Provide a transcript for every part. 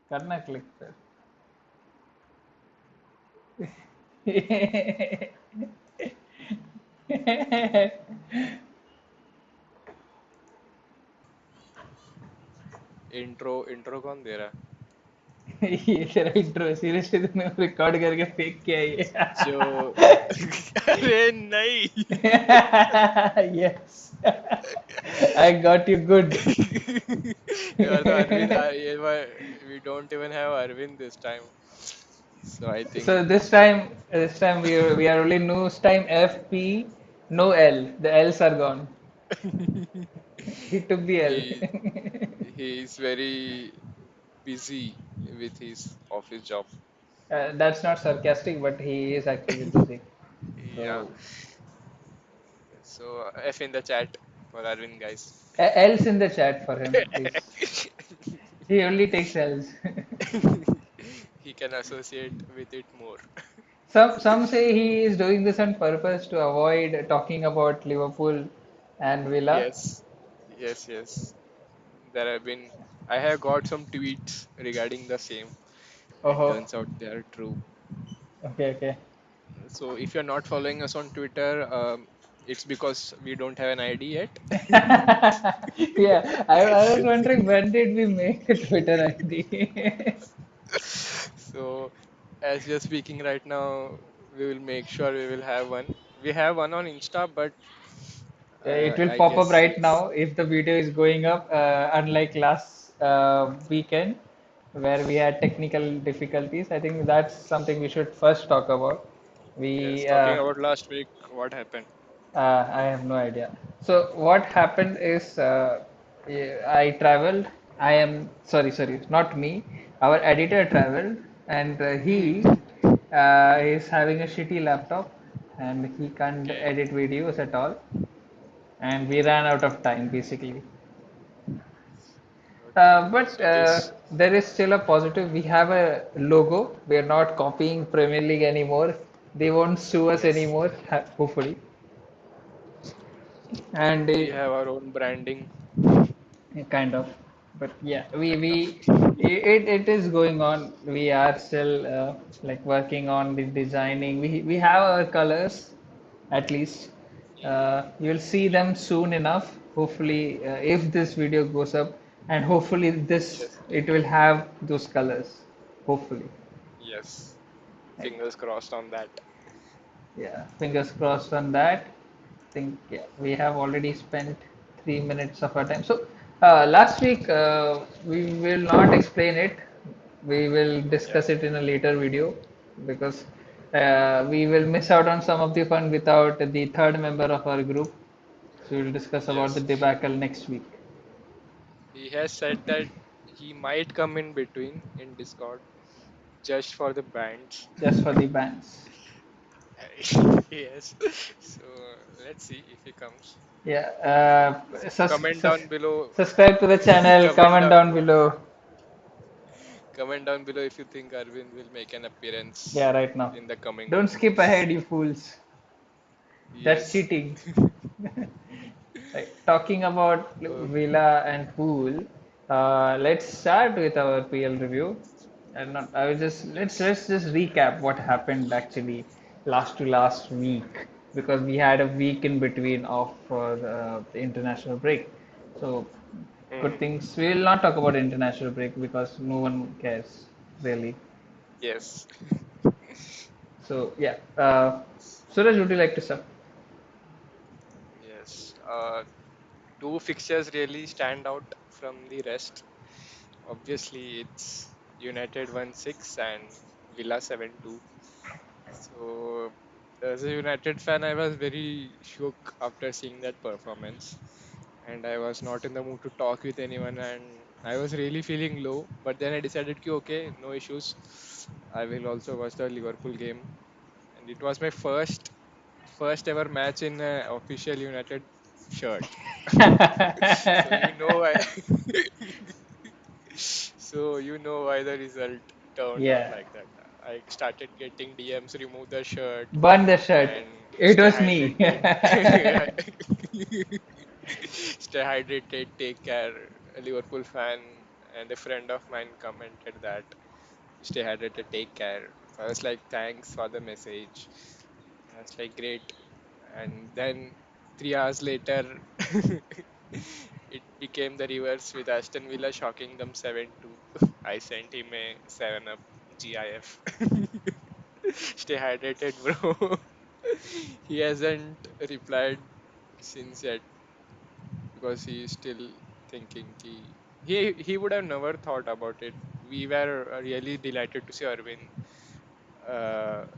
करना क्लिक पर इंट्रो कौन दे रहा ये तेरा इंट्रो सीरियसली तूने रिकॉर्ड करके फेक किया है जो अरे नहीं yes I got you good. यार तो Arvind we don't even have Arvind this time, so I think So this time we are only news time FP, no L. The L's are gone. He took the L. he he is very busy with his office job. That's not sarcastic, but he is actually busy. Yeah, So so F in the chat for Arvind, guys. L's in the chat for him, please. He only takes L's. He can associate with it more. Some say he is doing this on purpose to avoid talking about Liverpool and Villa. Yes, yes. There have been, I have got some tweets regarding the same, and Oh, turns out they are true. okay. So if you're not following us on Twitter, it's because we don't have an ID yet. Yeah, I was wondering when did we make a Twitter ID? So as we are speaking right now, we will make sure we will have one. We have one on Insta, but It will I pop up guess right it's now if the video is going up, unlike last weekend where we had technical difficulties. I think that's something we should first talk about. yes. We Talking about last week, what happened? I have no idea. So what happened is yeah, I traveled. I am sorry, not me. Our editor traveled, and he is having a shitty laptop, and he can't Okay, edit videos at all. And we ran out of time basically. okay. But So this, there is still a positive. We have a logo. We are not copying Premier League anymore. They won't sue us yes, anymore, hopefully. And we have our own branding. kind of, but yeah, it is going on. We are still like working on the designing. We have our colors at least. You'll see them soon enough, hopefully, if this video goes up, and hopefully this Yes, it will have those colors, hopefully. yes. Right. Fingers crossed on that. Yeah, fingers crossed on that. Think yeah, we have already spent 3 minutes of our time. So last week we will not explain it. We will Yeah. discuss it in a later video because we will miss out on some of the fun without the third member of our group. So we'll discuss about the Yes. debacle next week. He has said that he might come in between in Discord just for the bands. Just for the bands. Yes. So let's see if he comes. Yeah. So comment down below. Subscribe to the channel. comment Comment down. down below. Comment down below if you think Arvind will make an Yeah, appearance right now. in the coming Don't skip weeks. ahead, you fools. That's Yes. cheating. Right. Talking about Uh, Villa and Pool, let's start with our PL review. And not, I will just yes. let's just recap what happened actually last to last week because we had a week in between of the international break. So good Mhm. things. We will not talk about international break because no one cares really. Yes. So yeah, Suraj, would you like to start? Yes. Two fixtures really stand out from the rest. Obviously, it's United 1-6 and Villa 7-2. So, as a United fan, I was very shook after seeing that performance. And I was not in the mood to talk with anyone. And I was really feeling low. But then I decided, ki, okay, no issues. I will also watch the Liverpool game. And it was my first ever match in a official United shirt. So you know why. So you know why the result turned out Yeah, like that. I started getting DMs, remove the shirt burn the shirt. and It stay was me. hydrated. Stay hydrated, take care, a Liverpool fan. and a friend of mine commented that stay hydrated, take care. So I was like, thanks for the message. I was like, great. And then 3 hours later, it became the reverse with Aston Villa shocking them 7-2. I sent him a 7 up GIF. Stay hydrated, bro. He hasn't replied since yet because he is still thinking he would have never thought about it. We were really delighted to see Arvind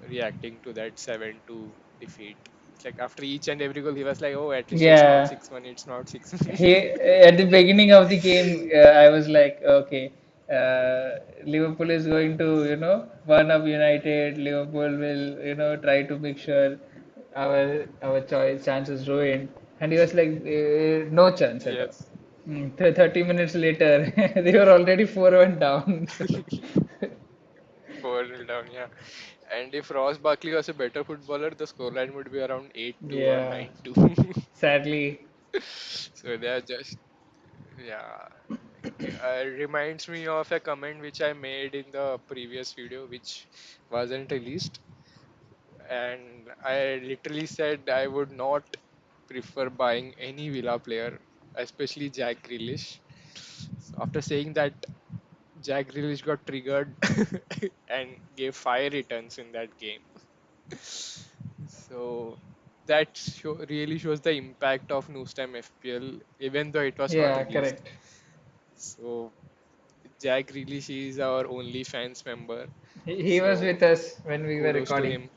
reacting to that 7-2 defeat. It's like after each and every goal, he was like, "Oh, at least it's not Yeah, 6-1. It's not 6-1." he at the beginning of the game, I was like, okay, Liverpool is going to, one up United. Liverpool will, try to make sure our choice chances ruined. And he was like, no chance at all. Yes. 30 minutes later, they were already 4-1 down. So, 4-0 down, yeah. And if Ross Barkley was a better footballer, the scoreline would be around 8-2 or yeah, 9-2. sadly, So they are just, yeah. Reminds me of a comment which I made in the previous video, which wasn't released. And I literally said I would not prefer buying any Villa player, especially Jack Grealish. So after saying that, Jack Grealish got triggered and gave 5 returns in that game. So that really shows the impact of Newstam FPL, even though it was not yeah, released. correct. So Jack Grealish is our only fans member. He was So with us when we were kudos to recording. him.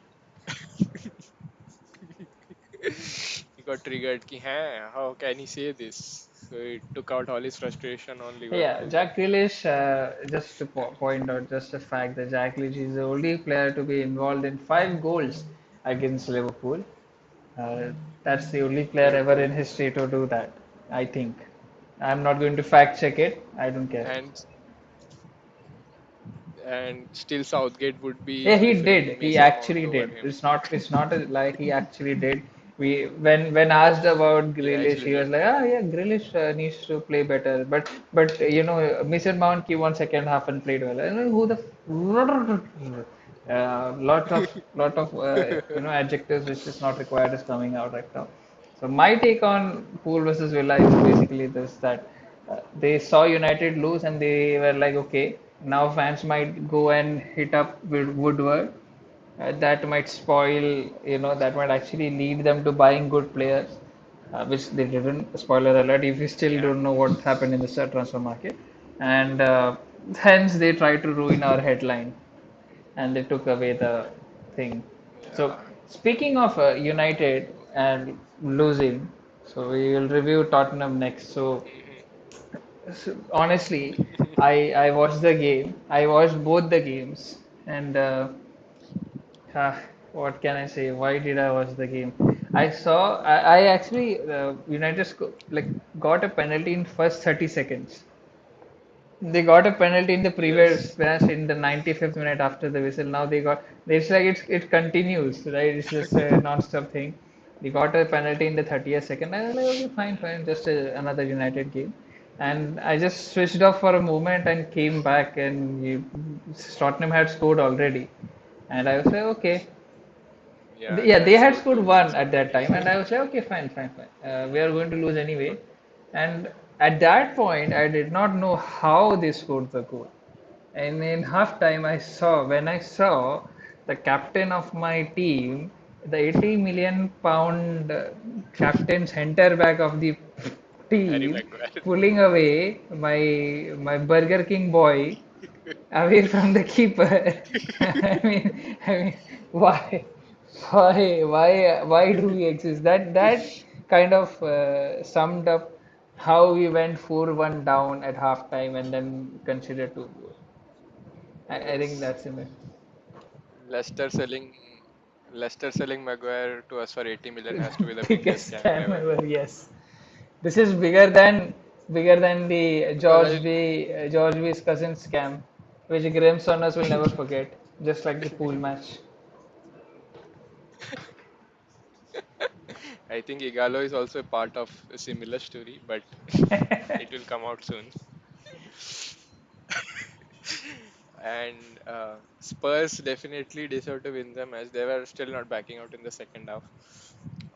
He got triggered. Ki, "Huh, how can he say this?" So he took out all his frustration on Yeah, Liverpool. Jack Grealish, just to point out just the fact that Jack Grealish is the only player to be involved in 5 goals against Liverpool. Uh, that's the only player ever Liverpool, in history to do that, I think. I'm not going to fact check it. I don't care. and still Southgate would be Yeah, he preferring did. He Mason Mount actually over did. him. It's not like he actually did. We when asked about He Grealish, actually he was did. like, ah, yeah, Grealish needs to play better. But Mason Mount came on second half and played well. And who the lot of adjectives which is not required is coming out right now. So my take on Pool versus Villa is basically this that they saw United lose and they were like, okay, now fans might go and hit up Woodward. That might spoil, that might actually lead them to buying good players, which they didn't. Spoiler alert, if you still Yeah, don't know what happened in the transfer market. And hence they tried to ruin our headline and they took away the thing. So, yeah. speaking of United and losing, so we will review Tottenham next. So honestly, I watched the game. I watched both the games, and uh, what can I say? Why did I watch the game? I actually United got a penalty in first 30 seconds. They got a penalty in the previous Yes. match in the 95th minute after the whistle. Now they got. It's like it continues, right? It's just a non-stop thing. They got a penalty in the 30th second. I was like, okay, fine, fine, just another United game. And I just switched off for a moment and came back, and Tottenham had scored already. And I was like, okay, Yeah, they yeah, they had had scored scored 2 goals one at that already. time, and I was like, okay, fine, fine, fine. We are going to lose anyway. And at that point, I did not know how they scored the goal. And in halftime, when I saw the captain of my team, the 80 million pound captain center back of the Harry team, Maguire. pulling away my Burger King boy away from the keeper. I mean, why, why do we exist? That kind of summed up how we went 4-1 down at halftime and then considered to. I think Yes. that's the Leicester selling Leicester selling Maguire to us for 80 million has to be the biggest biggest scam scam ever. ever. Yes, this is bigger than the Because George V's cousin scam, which Graham Saunders will never forget. Just like the pool match. I think Igalo is also a part of a similar story, but it will come out soon. and Spurs definitely deserve to win them as they were still not backing out in the second half.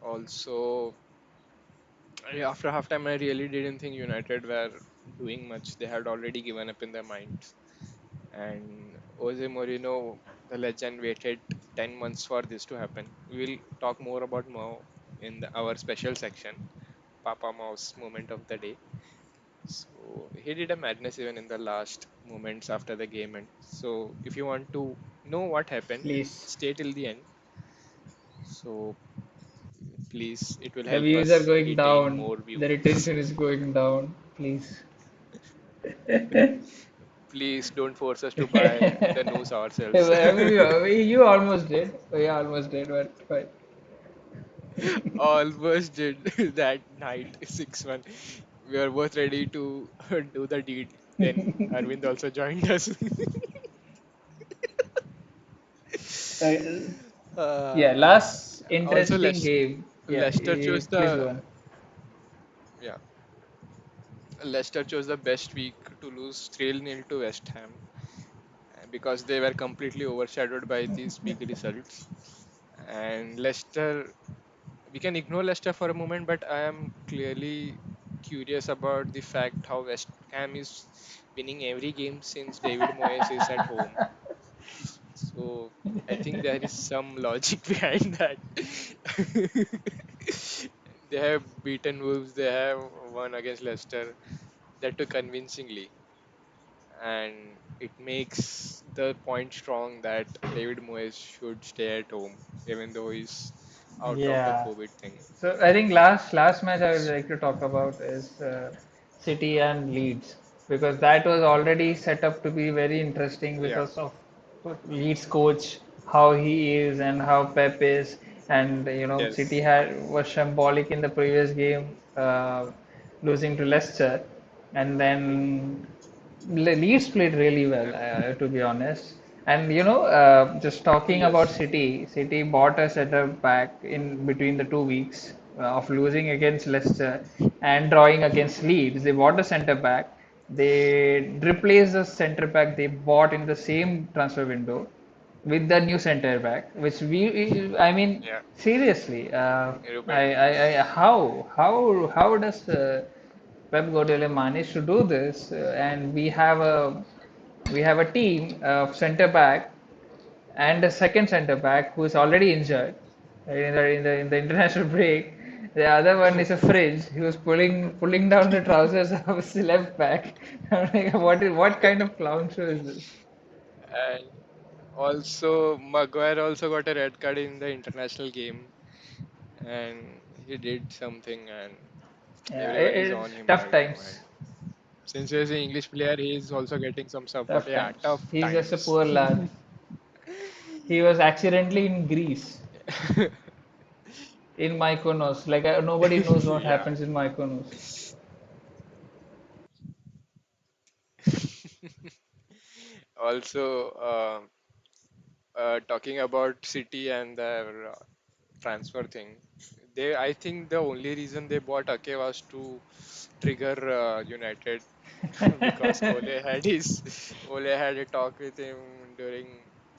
Also, after halftime, I really didn't think United were doing much. They had already given up in their minds. And Jose Mourinho, the legend, waited 10 months for this to happen. We will talk more about Mo in our special section, Papa Mao's moment of the day. So he did a madness even in the last moments after the game end. So if you want to know what happened, Please. stay till the end. So please, it will The help views are us going getting down. more The views. retention is going down. Please. Please don't force us to buy the news ourselves. I mean, you almost did. We almost did, but fine. Almost did that night 6-1. We were both ready to do the deed. Then Arvind also joined us. Uh, yeah, uh, last Also, interesting game. Yeah, Leicester chose please go the on. yeah Leicester chose the best week to lose 3-0 to West Ham because they were completely overshadowed by these big results. And Leicester, we can ignore Leicester for a moment, but I am clearly curious about the fact how West Ham is winning every game since David Moyes is at home. So I think there is some logic behind that. They have beaten Wolves, they have won against Leicester, that too convincingly. And it makes the point strong that David Moyes should stay at home, even though he's out of the Yeah. COVID thing. So I think last match I would like to talk about is City and Leeds, because that was already set up to be very interesting Yeah. because of Leeds coach, how he is and how Pep is, and City Yes. had was symbolic in the previous game, losing to Leicester, and then Leeds played really well, Yeah. to be honest. And just talking about Yes. City, City bought a center back in between the 2 weeks of losing against Leicester and drawing against Leeds. They bought a center back. They replaced the center back they bought in the same transfer window with the new center back, which I mean, Yeah. seriously, Ruben Diaz. how does Pep Guardiola manage to do this? And we have a team of center back and a second center back who is already injured in the international break. The other one is a fridge. He was pulling down the trousers of his left back. I'm like, what kind of clown show is this? And also, Maguire also got a red card in the international game, and he did something, and Yeah, everyone is it's on him tough right now. And times. since he's an English player, he is also getting some support. Tough Yeah, times. tough He's just a times. poor lad. He was accidentally in Greece, in Mykonos. Like nobody knows what Yeah. happens in Mykonos. Also, talking about City and their transfer thing, I think the only reason they bought Ake was to trigger United because Ole had a talk with him during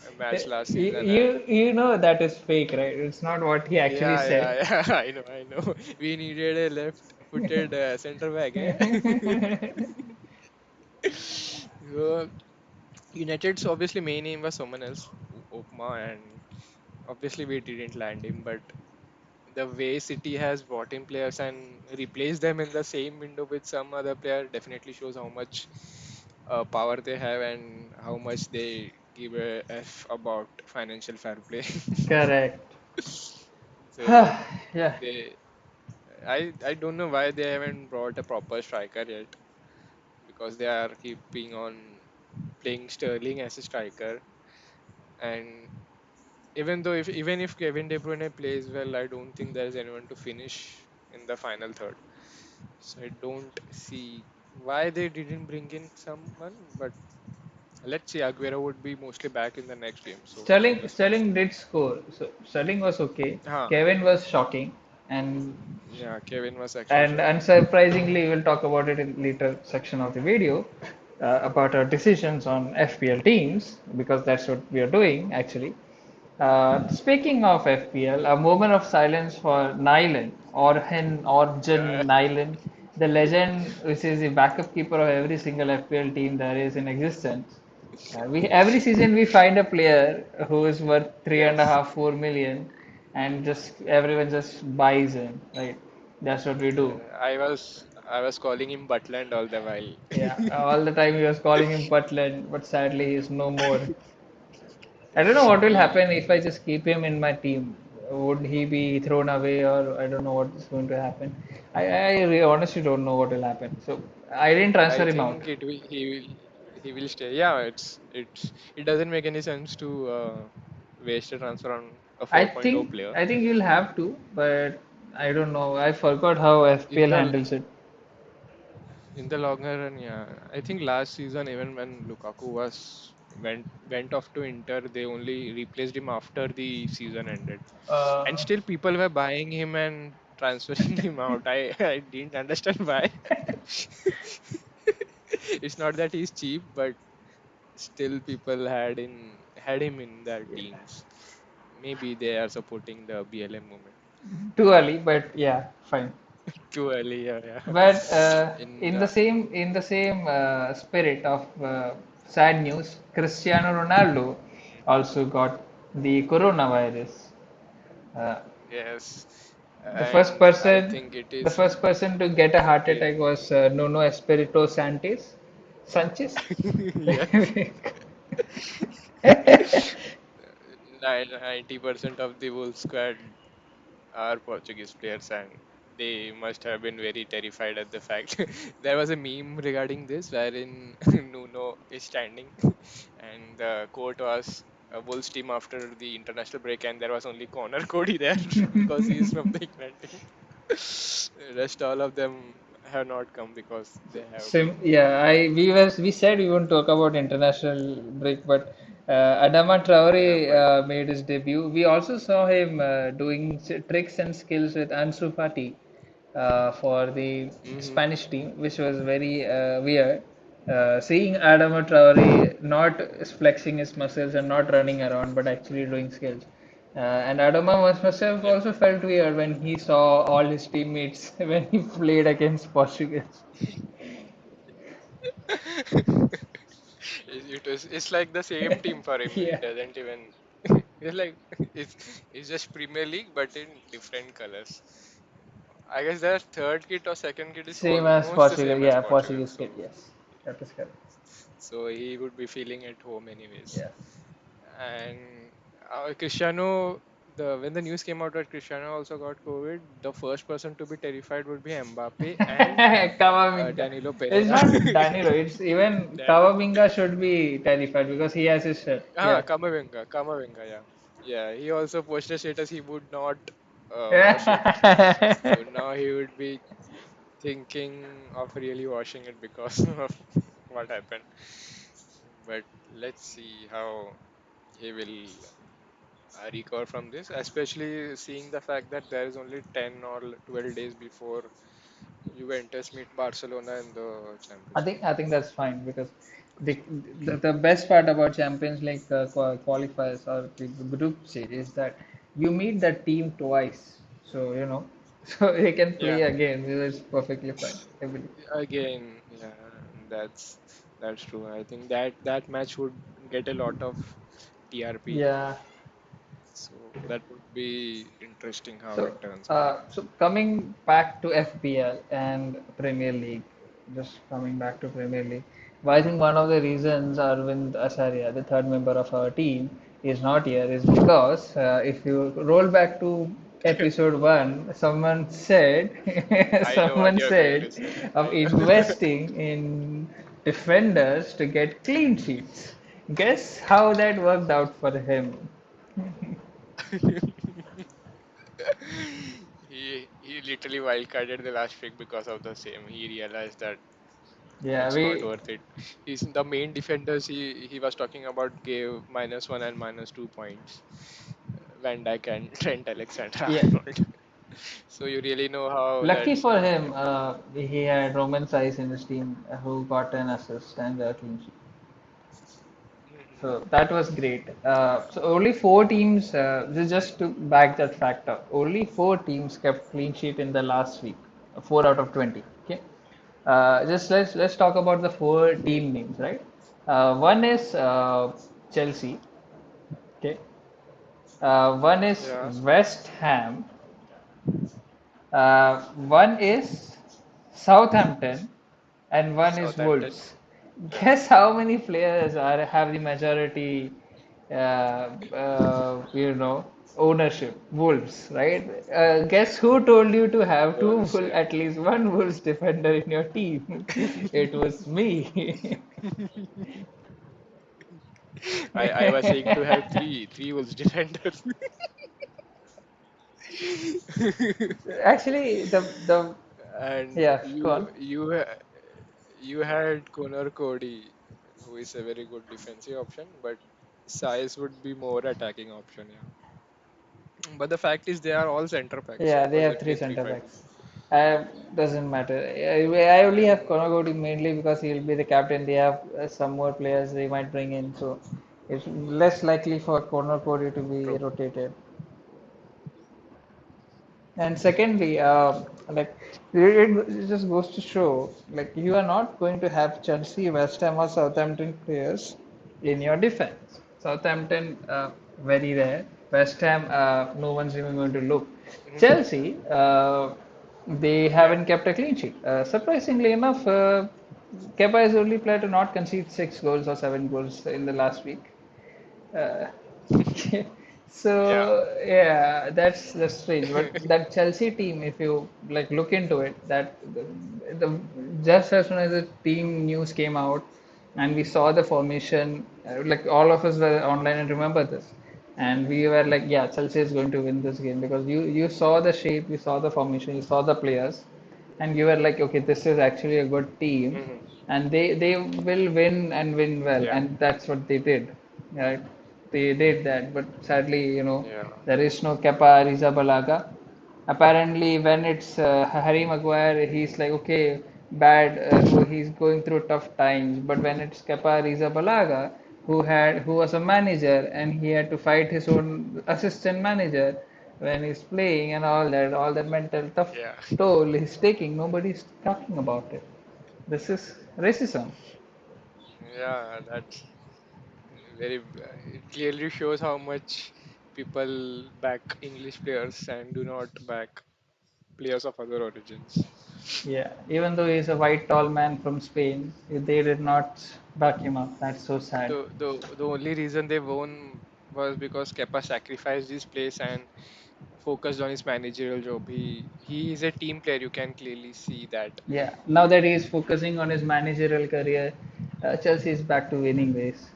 a match last You, season, and you you know that is fake, right? It's not what he actually yeah, said. yeah, yeah, I know. We needed a left-footed center back, eh? So, United's obviously main name was someone else, Opma, and obviously we didn't land him, but the way City has brought in players and replaced them in the same window with some other player definitely shows how much power they have and how much they give a f about financial fair play. Correct. So Yeah. they, I don't know why they haven't brought a proper striker yet because they are keeping on playing Sterling as a striker, and even if Kevin De Bruyne plays well, I don't think there is anyone to finish in the final third. So I don't see why they didn't bring in someone, but let's see. Aguero would be mostly back in the next game, so Sterling fingers crossed. Sterling did score. So Sterling was okay. Huh. Kevin was shocking, and Yeah, Kevin was actually and shocking. unsurprisingly, we'll talk about it in later section of the video. about our decisions on FPL teams because that's what we are doing actually. Speaking of FPL, a moment of silence for Nyland Orhan Yeah. Orjan Nyland, the legend, which is the backup keeper of every single FPL team there is in existence. We every season we find a player who is worth three and a Yes. half, 4 million, and just everyone just buys him, right? That's what we do. I was calling him Butland all the while. Yeah, all the time he was calling him Butland, but sadly he's no more. I don't know what will He happen if I just keep him in my team. Would he be thrown away, or I don't know what is going to happen. Honestly don't know what will happen. So I didn't I transfer him out. think he will stay. Yeah, it doesn't make any sense to waste a transfer on a I 4.0 think player. I think you'll have to, but I don't know. I forgot how In FPL the handles it. in the longer run, yeah. I think last season, even when Lukaku went off to Inter, they only replaced him after the season ended, and Uh, still people were buying him and transferring him out. I didn't understand why. It's not that he's cheap, but still people had him in their yeah, teams. Maybe they are supporting the BLM movement. too early, but yeah, fine. Too early, yeah, yeah. But In in the same spirit of sad news, Cristiano Ronaldo also got the coronavirus. Uh, Yes, the first and I person, think it the is. first person to get a heart Yeah. attack was Nuno Espirito Sanchez. Yeah. 90% of the Wolves squad are Portuguese players, and they must have been very terrified at the fact. There was a meme regarding this wherein Nuno is standing, and the quote was a Wolves team after the international break, and there was only Connor Cody there because he is from the England team. Rest all of them have not come because they have been. Yeah, we said we won't talk about international break, but Adama Traore Yeah, but made his debut. We also saw him doing tricks and skills with Ansu Fati for the hmm Spanish team, which was very weird. Seeing Adama Traore not flexing his muscles and not running around, but actually doing skills. And Adama must have yeah. also felt weird when he saw all his teammates when he played against Portugal. It's like the same team for him. Yeah, It doesn't even it's like it's just Premier League but in different colors. I guess their third kit or second kit is same as almost the Portugal. same as Yeah, Portugal. Portuguese So kid. Yes, that is correct. so he would be feeling at home anyways. Yeah. And Cristiano, the when the news came out that Cristiano also got COVID, the first person to be terrified would be Mbappe and Kamavinga. Danilo It's Pereira. not Danilo. It's even That Kamavinga should be terrified because he has his shirt. Yeah. Kamavinga, yeah. Yeah, he also posted status he would not wash it. So Yeah. now he would be thinking of really washing it because of what happened. But let's see how he will recover from this, especially seeing the fact that there is only 10 or 12 days before Juventus meet Barcelona in the I Champions think League. I think that's fine because the the best part about Champions League qualifiers or the group stage is that you meet that team twice, so so they can Yeah, play again. It's perfectly fine. I believe. again, yeah, that's that's true. I think that match would get a lot of TRP, Yeah. so that would be interesting how So, it turns out. so coming back to FPL and Premier League, just coming back to Premier League, well, I think one of the reasons Arvind Asaria, the third member of our team, is not here is because if you roll back to episode one, someone said, I know what someone you're going said to say. of I know. investing in defenders to get clean sheets. Guess how that worked out for him? He literally wildcarded the last pick because of the same. He realized that Yeah, it's not we worth it. He's the main defenders he was talking about gave -1 and -2 points. Van Dijk and Trent yeah. Alexander-Arnold. So you really know how Lucky that's for gonna him, affect. he had Roman Saiz in his team who got an assist and a clean sheet. Mhm. So that was great. So only four teams, just to back that fact up, only four teams kept clean sheet in the last week, 4 out of 20. Okay, just let's talk about the four team names, right? One is Chelsea. Okay, one is Yeah, West Ham. One is Southampton, and one is Southampton. Wolves. Yeah. Guess how many players are have the majority, ownership? Wolves, right? Guess who told you to have Wolves. Yeah. at least one Wolves defender in your team? It was me. I was saying to have three Wolves defenders. Actually, the And yeah, go on. you had Connor Cody, who is a very good defensive option, but Size would be more attacking option. Yeah. But the fact is, they are all center backs, so Yeah, it they was have like three a three center five two. backs. Doesn't matter. I only have And Konogodi mainly because he'll be the captain. They have some more players they might bring in, so it's less likely for Konogodi to be true. rotated. And secondly, like it just goes to show, like you are not going to have Chelsea, West Ham, or Southampton players in your defense. Southampton, very rare. West Ham, no one's even going to look. Mhm. Chelsea, they Yeah. haven't kept a clean sheet. Surprisingly enough, Kepa is the only player to not concede 6 goals or 7 goals in the last week. Uh, Yeah. so yeah, that's strange. But that Chelsea team, if you like look into it, that the just as soon as the team news came out, and we saw the formation, like all of us were online and remember this, and we were like, yeah, Chelsea is going to win this game because you saw the shape, you saw the formation, you saw the players, and you were like, okay, this is actually a good team, Mhm. and they will win and win well, Yeah. and that's what they did, right? They did that, but sadly, Yeah. there is no Kepa Arrizabalaga. Apparently, when it's Harry Maguire, he's like, okay, bad, he's going through tough times. But when it's Kepa Arrizabalaga, who was a manager and he had to fight his own assistant manager when he's playing and all that mental tough Yeah. toll he's taking, nobody's talking about it. This is racism. Yeah. That's very. It clearly shows how much people back English players and do not back players of other origins. Yeah, even though he's a white tall man from Spain, they did not back him up. That's so sad. The only reason they won was because Kepa sacrificed his place and focused on his managerial job. He is a team player. You can clearly see that. Yeah, now that he's focusing on his managerial career, Chelsea is back to winning ways.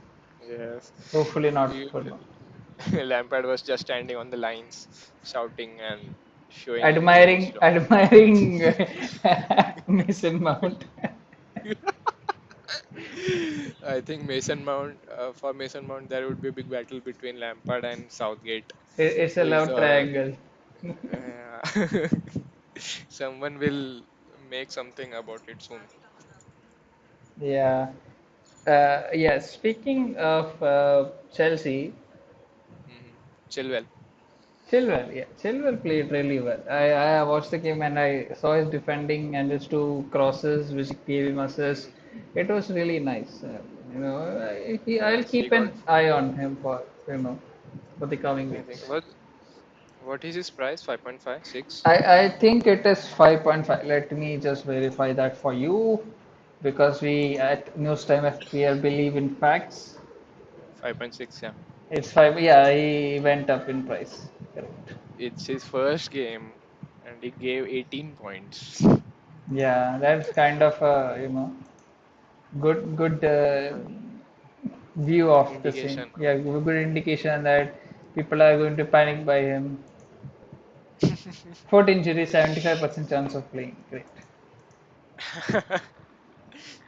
Yes. Hopefully not You, for long. Lampard was just standing on the lines, shouting and showing everything Admiring, instead of. admiring Mason Mount. I think Mason Mount, for Mason Mount, there would be a big battle between Lampard and Southgate, It's a who is love the. triangle. Someone will make something about it soon. Yeah. Yeah. Speaking of Chelsea, Hmm. Chilwell. Chilwell, yeah, Chilwell played really well. I watched the game and I saw his defending and his two crosses, which gave him assist. Hmm. It was really nice. I'll Yes, he keep got. an eye on him for the coming I think weeks. what is his price? 5.5, 6, I think it is 5.5. Let me just verify that for you because we at News Time FPL believe in facts. 5.6. Yeah, It's five. Yeah, he went up in price. Correct. it's his first game, and he gave 18 points. Yeah, that's kind of good view of the scene. Indication. Yeah, good indication that people are going to panic by him. 14 injuries, 75% chance of playing. Great.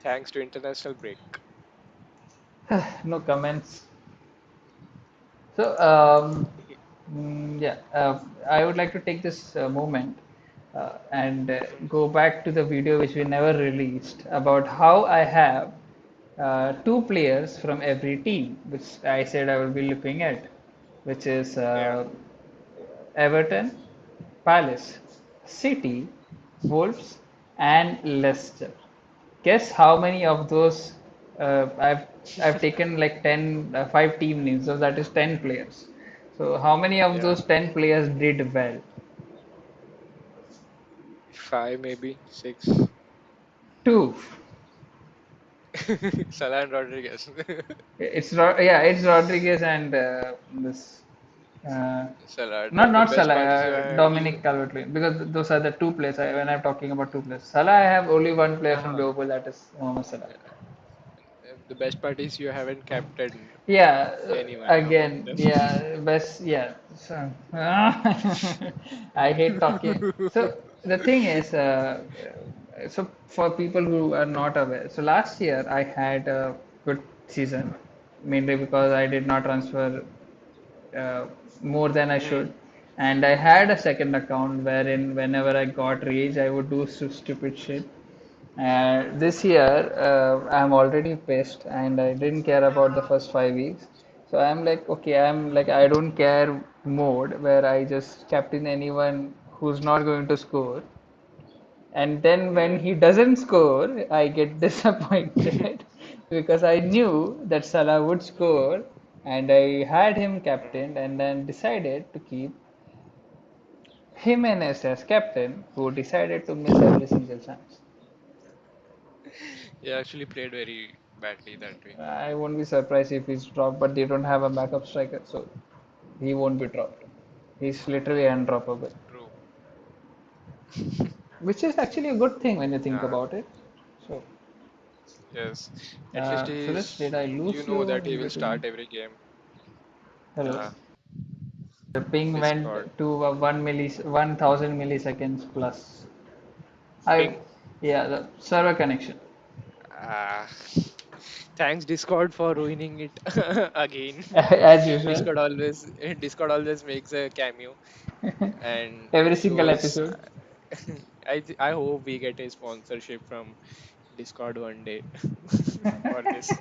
Thanks to international break. No comments. So, Yeah, I would like to take this moment and Mhm. go back to the video which we never released about how I have two players from every team, which I said I will be looking at, which is Yeah. Everton, Palace, City, Wolves, and Leicester. Guess how many of those I've taken like 10, 5 team names, so that is 10 players. So how many of Yeah. those 10 players did well? Five, maybe six. Two. Salah and Rodriguez. It's Rodriguez and this uh, Salah. The not best Salah, part is you have Dominic Calvert-Lewin, because those are the two players when I'm talking about two players. Salah, I have only one player from uh, Liverpool, that is Mohamed Salah. the best part is you haven't captained Yeah, anyone among again, them. yeah, best, yeah. So, I hate talking. So the thing is, so for people who are not aware, so last year I had a good season, mainly because I did not transfer uh, more than I Hmm. should. And I had a second account wherein whenever I got rage, I would do stupid shit. And this year, I'm already pissed and I didn't care about the first 5 weeks. So I'm like, okay, I'm like, I don't care mode where I just captain anyone who's not going to score. And then when Hmm. he doesn't score, I get disappointed because I knew that Salah would score and I had him captained and then decided to keep Jimenez as captain, who decided to miss every single chance. He actually played very badly that way. I won't be surprised if he's dropped, but they don't have a backup striker, so he won't be dropped. He's literally undroppable, True. which is actually a good thing when you think Yeah. about it. So, Yes. At least Suresh, did I you lose know you that he in will between? start every game. Hello. Yeah. The ping went Discord. to 1,000 milliseconds plus. I, Ping. yeah, the server connection. Ah. Thanks Discord for ruining it again. As usual, Discord always makes a cameo and every single shows. episode. I hope we get a sponsorship from Discord one day for this.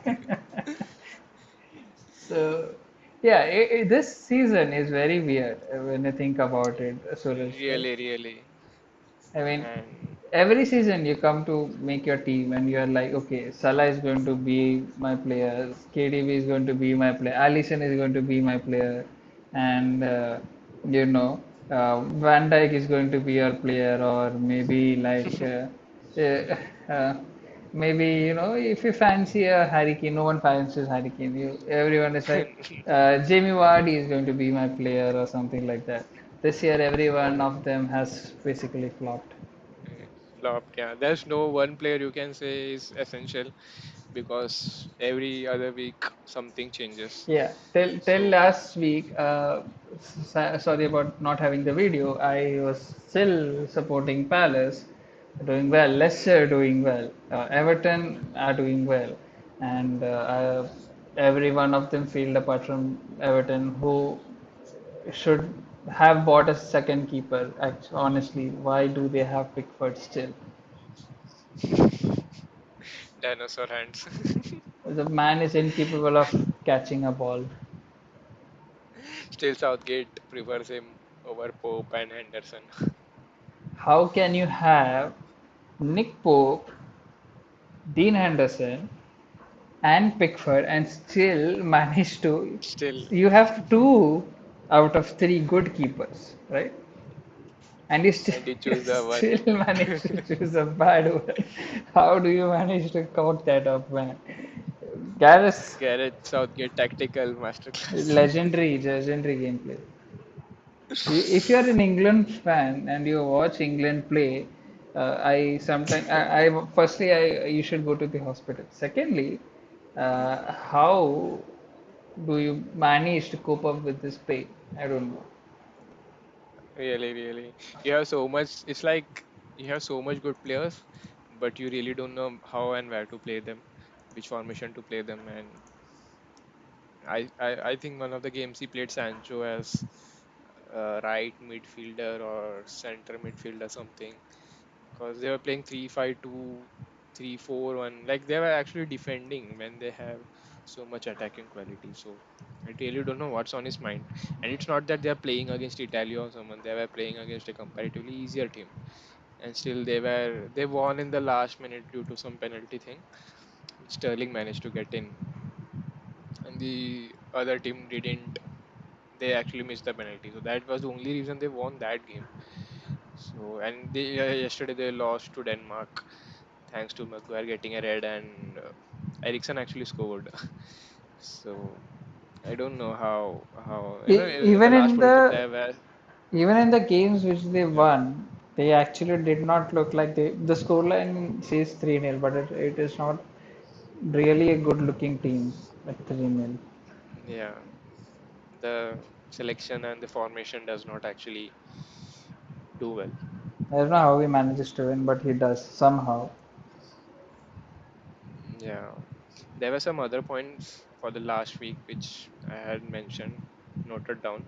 So, yeah, this season is very weird when you think about it, Suresh, right? Really, really. I mean, And every season you come to make your team and you're like, okay, Salah is going to be my player, KDB is going to be my player, Alisson is going to be my player, and you know, Van Dijk is going to be your player, or maybe like, uh, uh, maybe if you fancy a Harry Kane, no one fancies Harry Kane. Everyone is like, Jamie Vardy is going to be my player, or something like that. This year, every one of them has basically flopped. uh, flopped. Yeah, there's no one player you can say is essential because every other week something changes. Yeah, till So last week. Sorry about not having the video. I was still supporting Palace, doing well. mm, Leicester doing well. Everton are doing well, and every one of them failed apart from Everton, who should have bought a second keeper. Honestly, why do they have Pickford still? dinosaur hands. The man is incapable of catching a ball. Still Southgate prefers him over Pope and Henderson. How can you have Nick Pope, Dean Henderson, and Pickford and still manage to? Still, You have two out of three good keepers, right? And you still, and he you choose the one. still manage to choose a bad one. How do you manage to count that up, man? Gareth, Gareth Southgate tactical masterclass. legendary gameplay. If you're an England fan and you watch England play, I sometimes I firstly you should go to the hospital. Secondly, how do you manage to cope up with this pain? I don't know. Really, really. You have so much. It's like you have so much good players, but you really don't know how and where to play them, which formation to play them. And I think one of the games he played Sancho as right midfielder or center midfielder something, because they were playing 3-5-2, 3-4-1. Like they were actually defending when they have so much attacking quality. So I really don't know what's on his mind. And it's not that they are playing against Italy or someone. They were playing against a comparatively easier team, and still they won in the last minute due to some penalty thing, which Sterling managed to get in, and the other team didn't. They actually missed the penalty, so that was the only reason they won that game. So and yesterday they lost to Denmark thanks to Maguire getting a red, and Ericsson actually scored. So I don't know how in the Even last in 42 the they were. even in the games which they Yeah, won, they actually did not look like the scoreline says 3-0, but it is not really a good looking team at 3-0. yeah, the selection and the formation does not actually do well. I don't know how he manages to win, but he does somehow. Yeah, there were some other points for the last week which I had mentioned, noted down.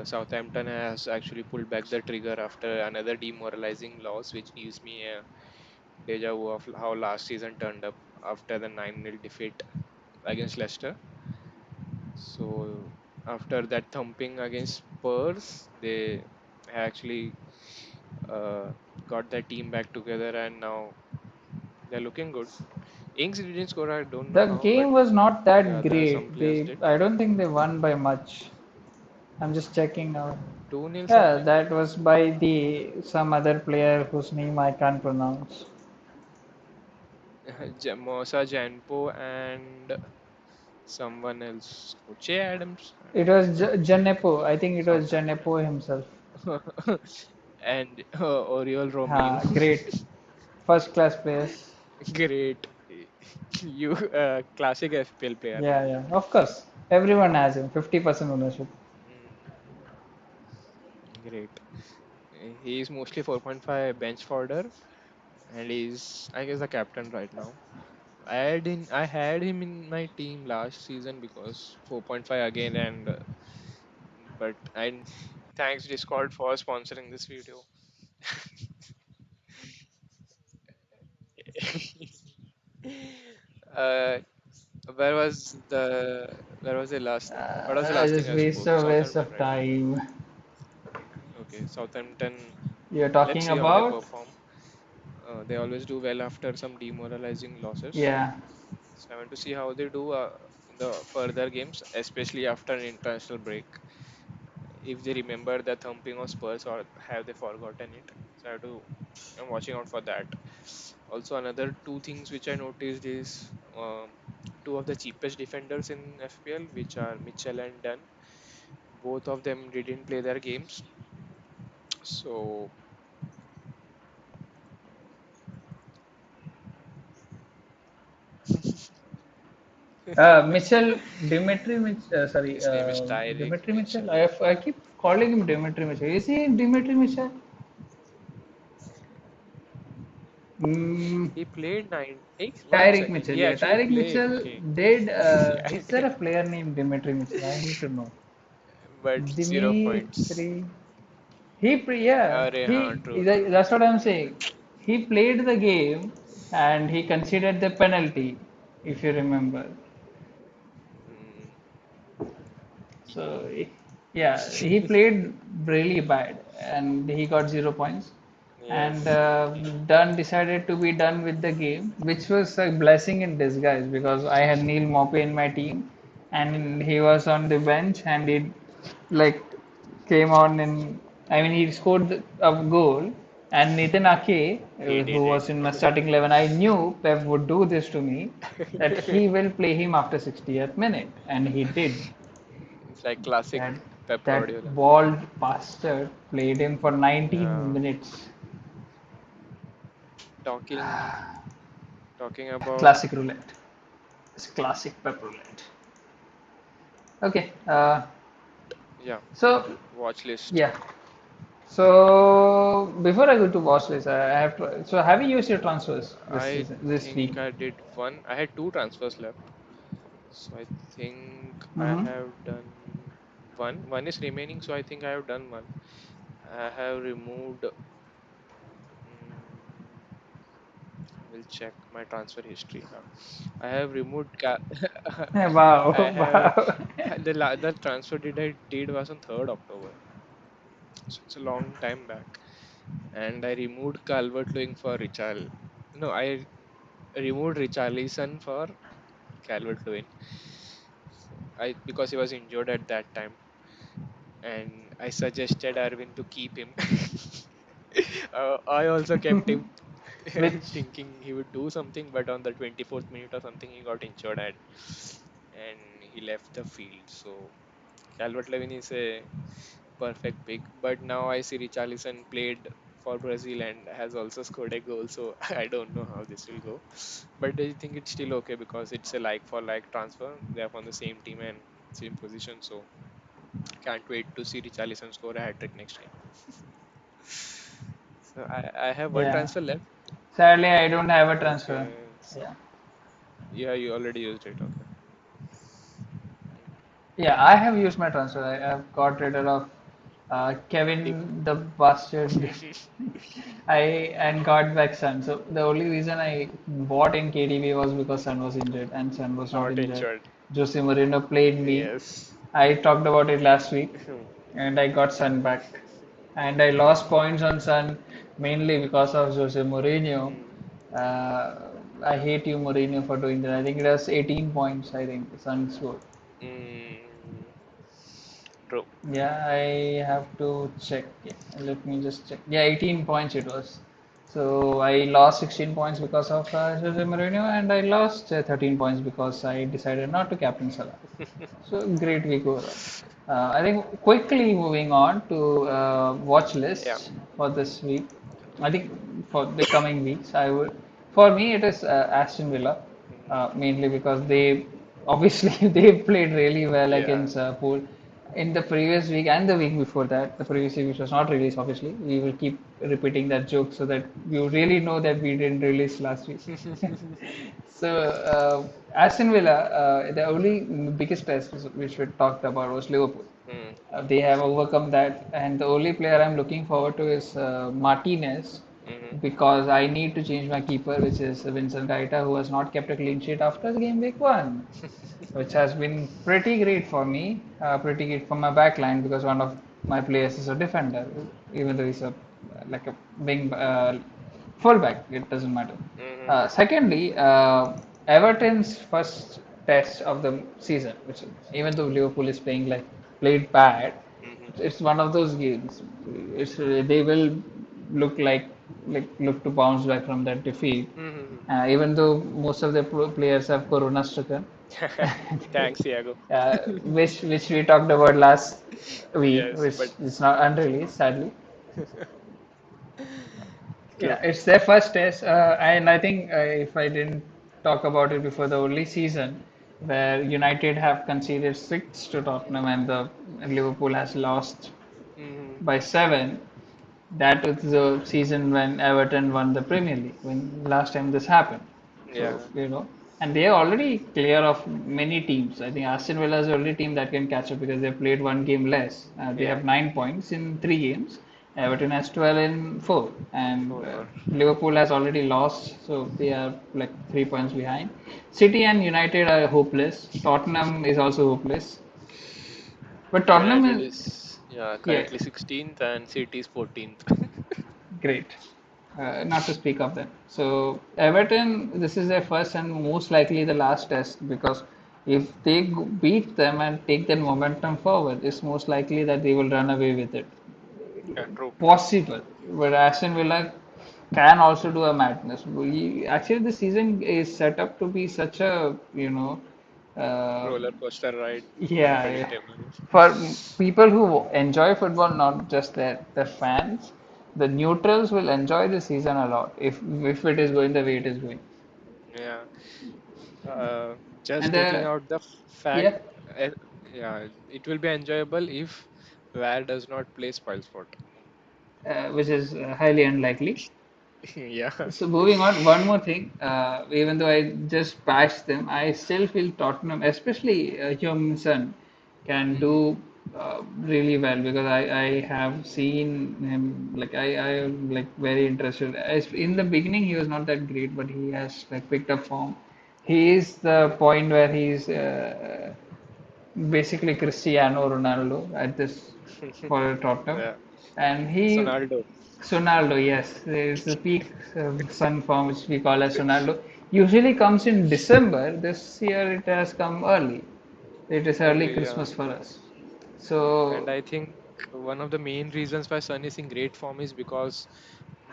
Southampton has actually pulled back the trigger after another demoralizing loss, which gives me a deja vu of how last season turned up after the 9-0 defeat against Leicester. So after that thumping against Spurs, they actually uh, got their team back together, and now they're looking good. Ings didn't score, I don't know The how, but game was not that yeah, some great. players They did. I don't think they won by much. I'm just checking now. 2-0 Yeah, something. that was by the some other player whose name I can't pronounce. Mosa Janpo and someone else. Che Adams? I It don't know. was Janepo. I think it was Southampton. Janepo himself. And Oriol Romeu. Great. First class players. Great. You classic FPL player. Yeah, yeah. Of course. Everyone has him. 50% ownership. Mm, great. He is mostly 4.5 bench fodder, and he's I guess the captain right now. I had him in my team last season because 4.5 again, and but I thanks Discord for sponsoring this video. uh, where was the last thing? What was the I last thing just I spoke? waste Southampton, of right? time. Okay, Southampton. You're Let's talking see how they about? perform. They always do well after some demoralizing losses. Yeah. So I want to see how they do in the further games, especially after an international break. If they remember the thumping of Spurs or have they forgotten it. So I'm watching out for that. Also, another two things which I noticed is two of the cheapest defenders in FPL, which are Mitchell and Dunn. Both of them didn't play their games. So Mitchell, Dimitri Mitchell, sorry, his name is Tyrick Dimitri Mitchell. Mitchell. I keep calling him Dimitri Mitchell. Is he Dimitri Mitchell? Mm, He played 1 Tyreek second. Mitchell, He yeah. actually Tyreek played. Mitchell Okay. did. I- Is there a player named Dimitri Mitchell? I need to know. but 0 points. Dimitri. Yeah, True, true. that's what I'm saying. He played the game and he conceded the penalty, if you remember. Mm, So, yeah, he played really bad and he got 0 points. And yes. Dunn decided to be done with the game, which was a blessing in disguise because I had Neil Maupay in my team and he was on the bench and he like came on in. I mean, he scored a goal. And Nathan Ake, He who did it. was in my starting 11, I knew Pep would do this to me, that he will play him after 60th minute, and he did. It's like classic That Pep that Guardiola. bald bastard played him for 19 Yeah. minutes. Talking talking about Classic roulette. It's classic Pep roulette. Okay. yeah, So watch list. yeah. So before I go to watch list, I have to. So have you used your transfers this I season, this week? think I did one. I had two transfers left. So I think I Mm-hmm. have done. One is remaining, so I think I have done one. I have removed. I will check my transfer history now. I have removed. Wow, I have wow. the transfer did was on 3rd October, so it's a long time back. And I removed Calvert Lewin for Richarl. No, I removed Richarlison for Calvert Lewin. So I because he was injured at that time, and I suggested Arvin to keep him. I also kept him Which, thinking he would do something, but on the 24th minute or something, he got injured and he left the field. So Calvert Lewin is a perfect pick. But now I see Richarlison played for Brazil and has also scored a goal. So I don't know how this will go. But I think it's still okay because it's a like for like transfer. They are on the same team and same position. So can't wait to see Richarlison score a hat trick next game. So I have one yeah. transfer left. Sadly, I don't have a transfer. Okay. Yeah. Yeah, you already used it. Okay. Yeah, I have used my transfer. I have got rid of Kevin the bastard. I and got back Sun. So the only reason I bought in KDB was because Sun was injured and Sun was not Not injured. injured. Jose Mourinho played me. Yes. I talked about it last week, and I got Sun back. And I lost points on Sun mainly because of Jose Mourinho. Mm. Uh, I hate you, Mourinho, for doing that. I think it was 18 points. I think Sun scored. Mm. True. Yeah, I have to check. Yeah, let me just check. Yeah, 18 points it was. So I lost 16 points because of Jose Mourinho, and I lost 13 points because I decided not to captain Salah. So great week overall. I think quickly moving on to watch Yeah. list for this week. I think for the coming weeks, I would. For me, it is Aston Villa, Mhm. mainly because they obviously they played really well Yeah. against Pool in the previous week and the week before that. The previous week, which was not released, obviously, we will keep repeating that joke so that you really know that we didn't release last week. So Aston Villa, the only biggest test which we talked about was Liverpool. Mm. They have overcome that, and the only player I'm looking forward to is Martinez Mhm. because I need to change my keeper, which is Vincent Gaita, who has not kept a clean sheet after the game week one, which has been pretty great for me, pretty great for my backline because one of my players is a defender, even though he's a like a wing fullback. It doesn't matter. Mhm. Secondly, Everton's first test of the season, which even though Liverpool is played bad, Mhm. it's one of those games. They will look look to bounce back from that defeat, Mhm. even though most of the players have corona stricken, Thanks, Thiago. which we talked about last week, Yes, which but is not unreleased, sadly. true. Yeah, it's their first test, and I think if I didn't talk about it before, the only season where United have conceded six to Tottenham and the Liverpool has lost Mhm. by seven. That was the season when Everton won the Premier League, when last time this happened. So, Yeah. and they are already clear of many teams. I think Aston Villa is the only team that can catch up because they've played one game less. They Yeah. have 9 points in 3 games. Everton has 12 in four, and For Liverpool has already lost, so they are like 3 points behind. City and United are hopeless. Tottenham is also hopeless, but Tottenham United is, is yeah yeah, currently 16th and City is 14th. great. Not to speak of them. So Everton, this is their first and most likely the last test because if they beat them and take their momentum forward, it's most likely that they will run away with it. Yeah, true. Possible, but Aston Villa can also do a madness. Actually, the season is set up to be such a uh, Roller coaster ride, yeah. unpredictable. For people who enjoy football, not just their fans, the neutrals will enjoy the season a lot if it is going the way it is going. Yeah. Just And taking out the fact, yeah, uh, yeah, it will be enjoyable if VAR does not play spoilsport. which is highly unlikely. Yeah. So moving on, one more thing. Even though I just bashed them, I still feel Tottenham, especially Heung-min Son, can Mhm. do. really well because I have seen him like I am like very interested. In the beginning, he was not that great, but he has like picked up form. He is the point where he's basically Cristiano Ronaldo at this for Tottenham, Yeah. and he Sonaldo. Ronaldo, yes, it's the peak sun form which we call as Ronaldo. Usually comes in December. This year it has come early. It is early Early, yeah. Christmas for us. So And I think one of the main reasons why Sun is in great form is because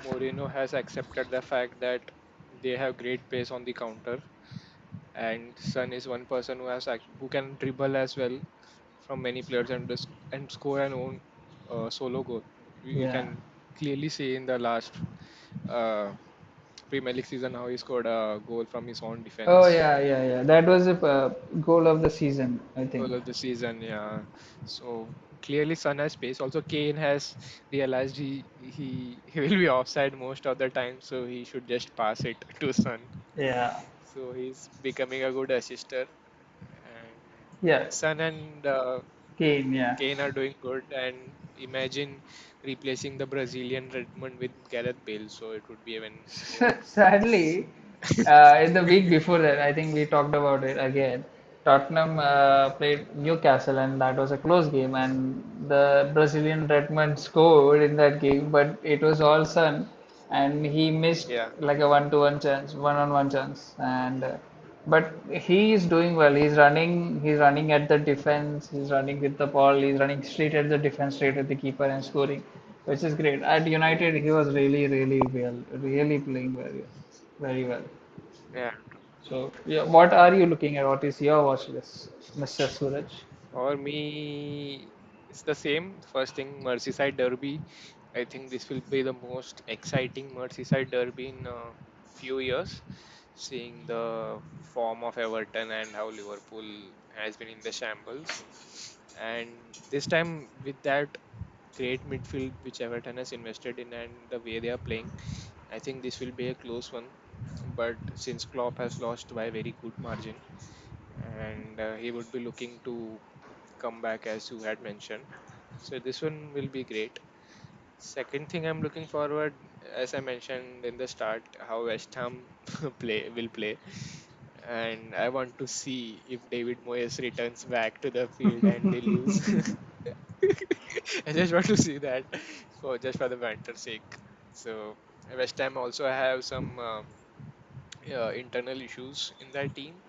Mourinho has accepted the fact that they have great pace on the counter, and Sun is one person who can dribble as well from many players and score an own solo goal. We yeah. can clearly see in the last uh, Premier League season how he scored a goal from his own Oh defense. yeah, yeah, yeah. That was a goal of the season, I think. Goal of the season, yeah. So clearly, Son has pace. Also, Kane has realized he will be offside most of the time, so he should just pass it to Son. Yeah, So he's becoming a good assister. yeah. And Son and Kane, yeah. Kane are doing good. And imagine replacing the Brazilian Redmond with Gareth Bale, so it would be even more. Sadly, in the week before that, I think we talked about it again. Tottenham played Newcastle, and that was a close game. And the Brazilian Redmond scored in that game, but it was all Son, and he missed Yeah, like a one-to-one chance, one-on-one chance. And but he is doing well. He's running. He's running at the defense. He's running with the ball. He's running straight at the defense, straight at the keeper, and scoring, which is great. At United, he was really, really well, really playing very, very well. yeah. So, yeah, what are you looking at? What is your watch list, Mr. Suraj? For me, it's the same. First thing, Merseyside Derby. I think this will be the most exciting Merseyside Derby in a few years, seeing the form of Everton and how Liverpool has been in the shambles. And this time, with that great midfield which Everton has invested in and the way they are playing, I think this will be a close one. But since Klopp has lost by a very good margin, and he would be looking to come back as you had mentioned. So this one will be great. Second thing I'm looking forward, as I mentioned in the start, how West Ham play, and I want to see if David Moyes returns back to the field and they lose. I just want to see that for just for the banter's sake. So West Ham also have some internal issues in their team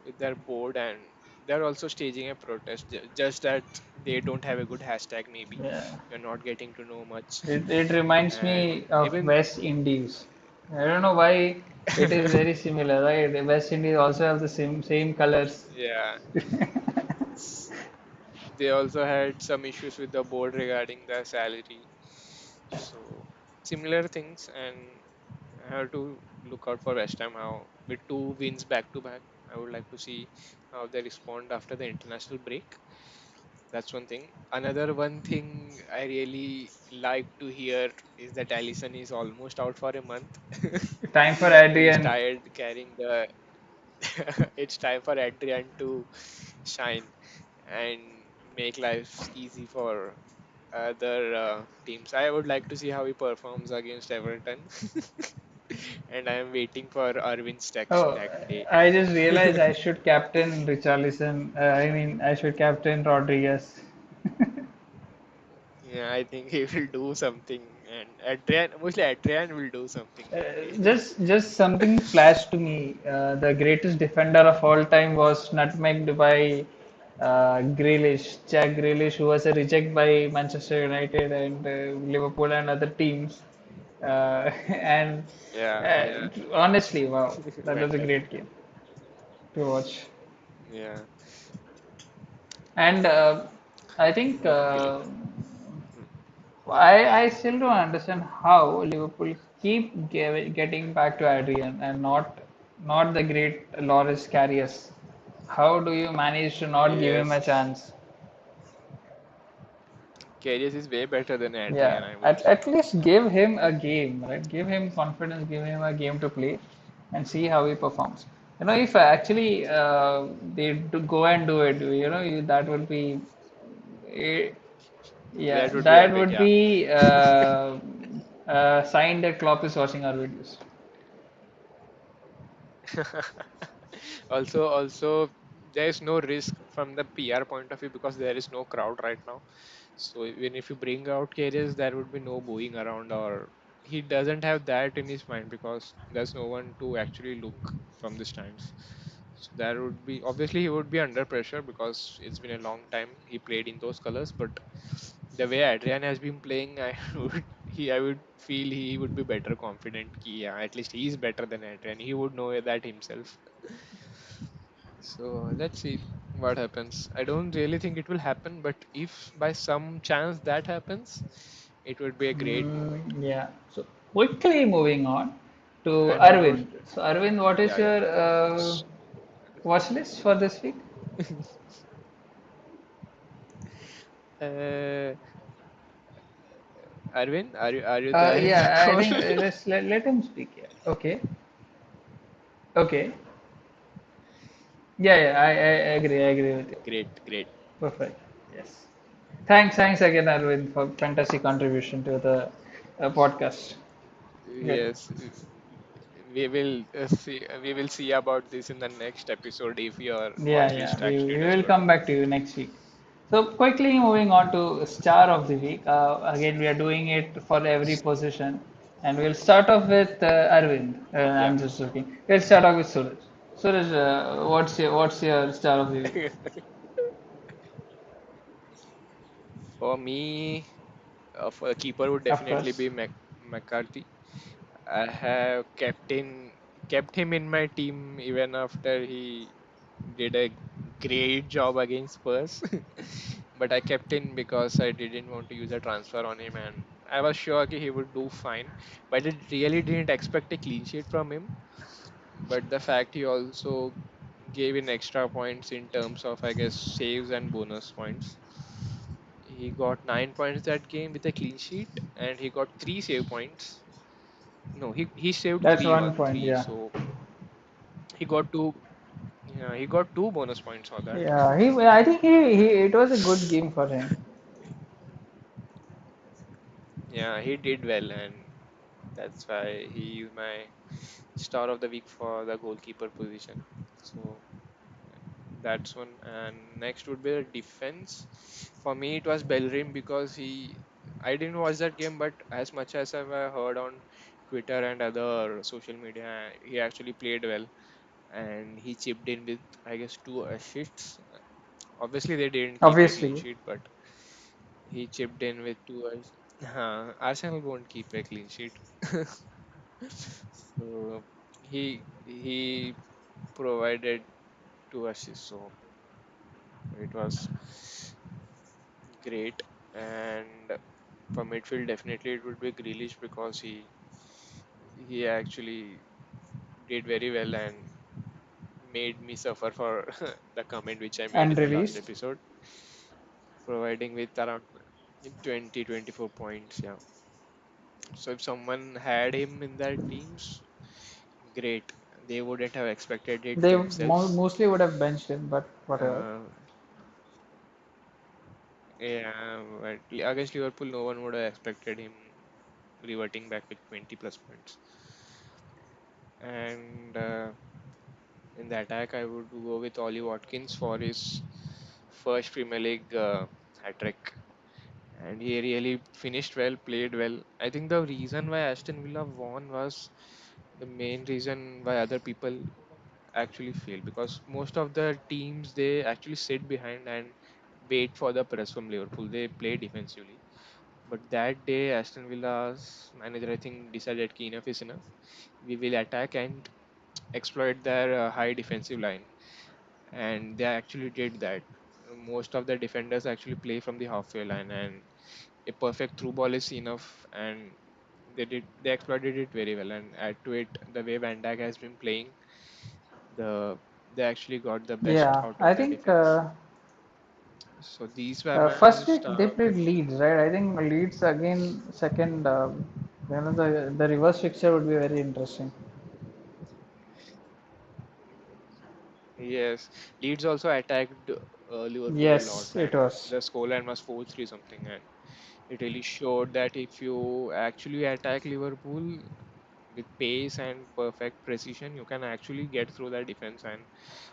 with their board, and they're also staging a protest, just that they don't have a good hashtag. Maybe Yeah, you're not getting to know much. it reminds And me of even West Indies. I don't know why it is very similar, right? The West Indies also have the same colors. yeah, s- they also had some issues with the board regarding the salary. So similar things, and I have to look out for West Ham how with two wins back to back. I would like to see how they respond after the international break. That's one thing. Another one thing I really like to hear is that Allison is almost out for a month. Time for He's Adrian. tired carrying the. It's time for Adrian to shine and make life easy for other teams. I would like to see how he performs against Everton, and I am waiting for Arvin's text Oh, that day. I just realized I should captain Richarlison. I mean, I should captain Rodriguez. Yeah, I think he will do something, and Adrian, mostly Adrian will do something that day. Just something flashed to me. The greatest defender of all time was nutmegged by Grealish, Jack Grealish, who was a reject by Manchester United and Liverpool and other teams. And Yeah, honestly, wow, that was a mental. great game to watch. Yeah, And I think luckily. Hmm. I still don't understand how Liverpool keep getting back to Adrian and not the great Loris Karius. How do you manage to not give him a Yes, chance? Karius is way better than Yeah, Adrian, I would say. at least give him a game, right? Give him confidence, give him a game to play, and see how he performs. You know, if actually they do go and do it, that would be Eh, yeah, That would be that epic, would yeah. be signed that Klopp is watching our videos. Also, there is no risk from the PR point of view because there is no crowd right now. So even if you bring out cages, there would be no booing around, or he doesn't have that in his mind because there's no one to actually look from the stands. So there would be, obviously he would be under pressure because it's been a long time he played in those colors. But the way Adrian has been playing, I would feel he would be better confident. Yeah, at least he's better than Adrian. He would know that himself. So let's see what happens. I don't really think it will happen, but if by some chance that happens, it would be a great moment. Yeah. So quickly moving on to And what about? Arvind. So Arvind, what is Yeah, yeah. your watch list for this week? uh, Arvind, are you there in the Yeah, I call? think let him speak. Yeah. Okay. Okay. Yeah, yeah, I agree with you. Great, great. Perfect. Yes. Thanks again, Arvind, for fantastic contribution to the podcast. Great. Yes, we will see about this in the next episode if your Yeah, watch yeah. list We, actually we does will good. come back to you next week. So quickly moving on to star of the week. Again, we are doing it for every position, and we'll start off with Arvind. Yeah. I'm just joking. We'll start off with Suraj. Suraj, what's your star of the week? For me, for a keeper would Of definitely course. be McCarthy. I have kept him in my team even after he did a great job against Spurs. But I kept him because I didn't want to use a transfer on him, and I was sure that he would do fine. But I really didn't expect a clean sheet from him. But the fact he also gave in extra points in terms of, I guess, saves and bonus points. He got 9 points that game with a clean sheet, and he got three save points. No, he saved That's three, one one point. three. Yeah. So he got two. Yeah, he got two bonus points for that. Yeah. I think he. It was a good game for him. Yeah, he did well, and that's why he is my star of the week for the goalkeeper position. So that's one. And next would be the defense. For me, it was Bellerin because I didn't watch that game, but as much as I've heard on Twitter and other social media, he actually played well, and he chipped in with, I guess, two assists. Obviously, they didn't keep a clean Obviously. sheet, but he chipped in with two assists. Arsenal won't keep a clean sheet. So he provided two assists, so it was great. And for midfield, definitely it would be Grealish because he actually did very well and made me suffer for the comment which I made And in the last released. episode, providing with around 20-24 points. Yeah. So if someone had him in their teams, great. They wouldn't have expected it They themselves. mostly would have benched him, but whatever. Uh, yeah, but against Liverpool, no one would have expected him reverting back with 20 plus points. And in the attack, I would go with Ollie Watkins for his first Premier League hat trick. And he really finished well, played well. I think the reason why Aston Villa won was the main reason why other people actually fail, because most of the teams they actually sit behind and wait for the press from Liverpool. They play defensively. But that day, Aston Villa's manager, I think, decided "Ki enough is enough. We will attack and exploit their high defensive line." And they actually did that. Most of the defenders actually play from the halfway line, and a perfect through ball is enough. And they exploited it very well. And add to it, the way Van Dijk has been playing, the they actually got the best Yeah, out I of their think defense. So these were my first week star they of the played week. Leeds, right? I think Leeds again second. The reverse fixture would be very interesting. Yes, Leeds also attacked. Liverpool a lot, Yes, it and was. the scoreline was 4-3 something, and it really showed that if you actually attack Liverpool with pace and perfect precision, you can actually get through the defense and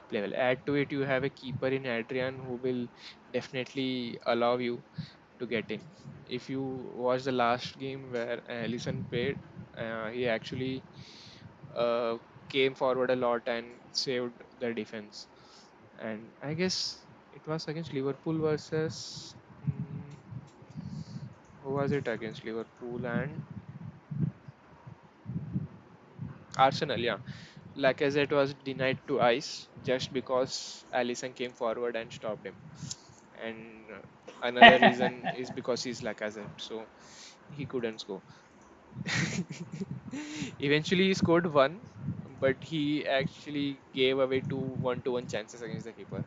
play well. Add to it, you have a keeper in Adrian who will definitely allow you to get in. If you watch the last game where Alisson played, he actually uh, came forward a lot and saved the defense. And I guess it was against Liverpool versus who was it against Liverpool and Arsenal? Yeah, Lacazette was denied to ice just because Alisson came forward and stopped him. And another reason is because he's Lacazette, so he couldn't score. Eventually, he scored one, but he actually gave away two one-to-one chances against the keeper.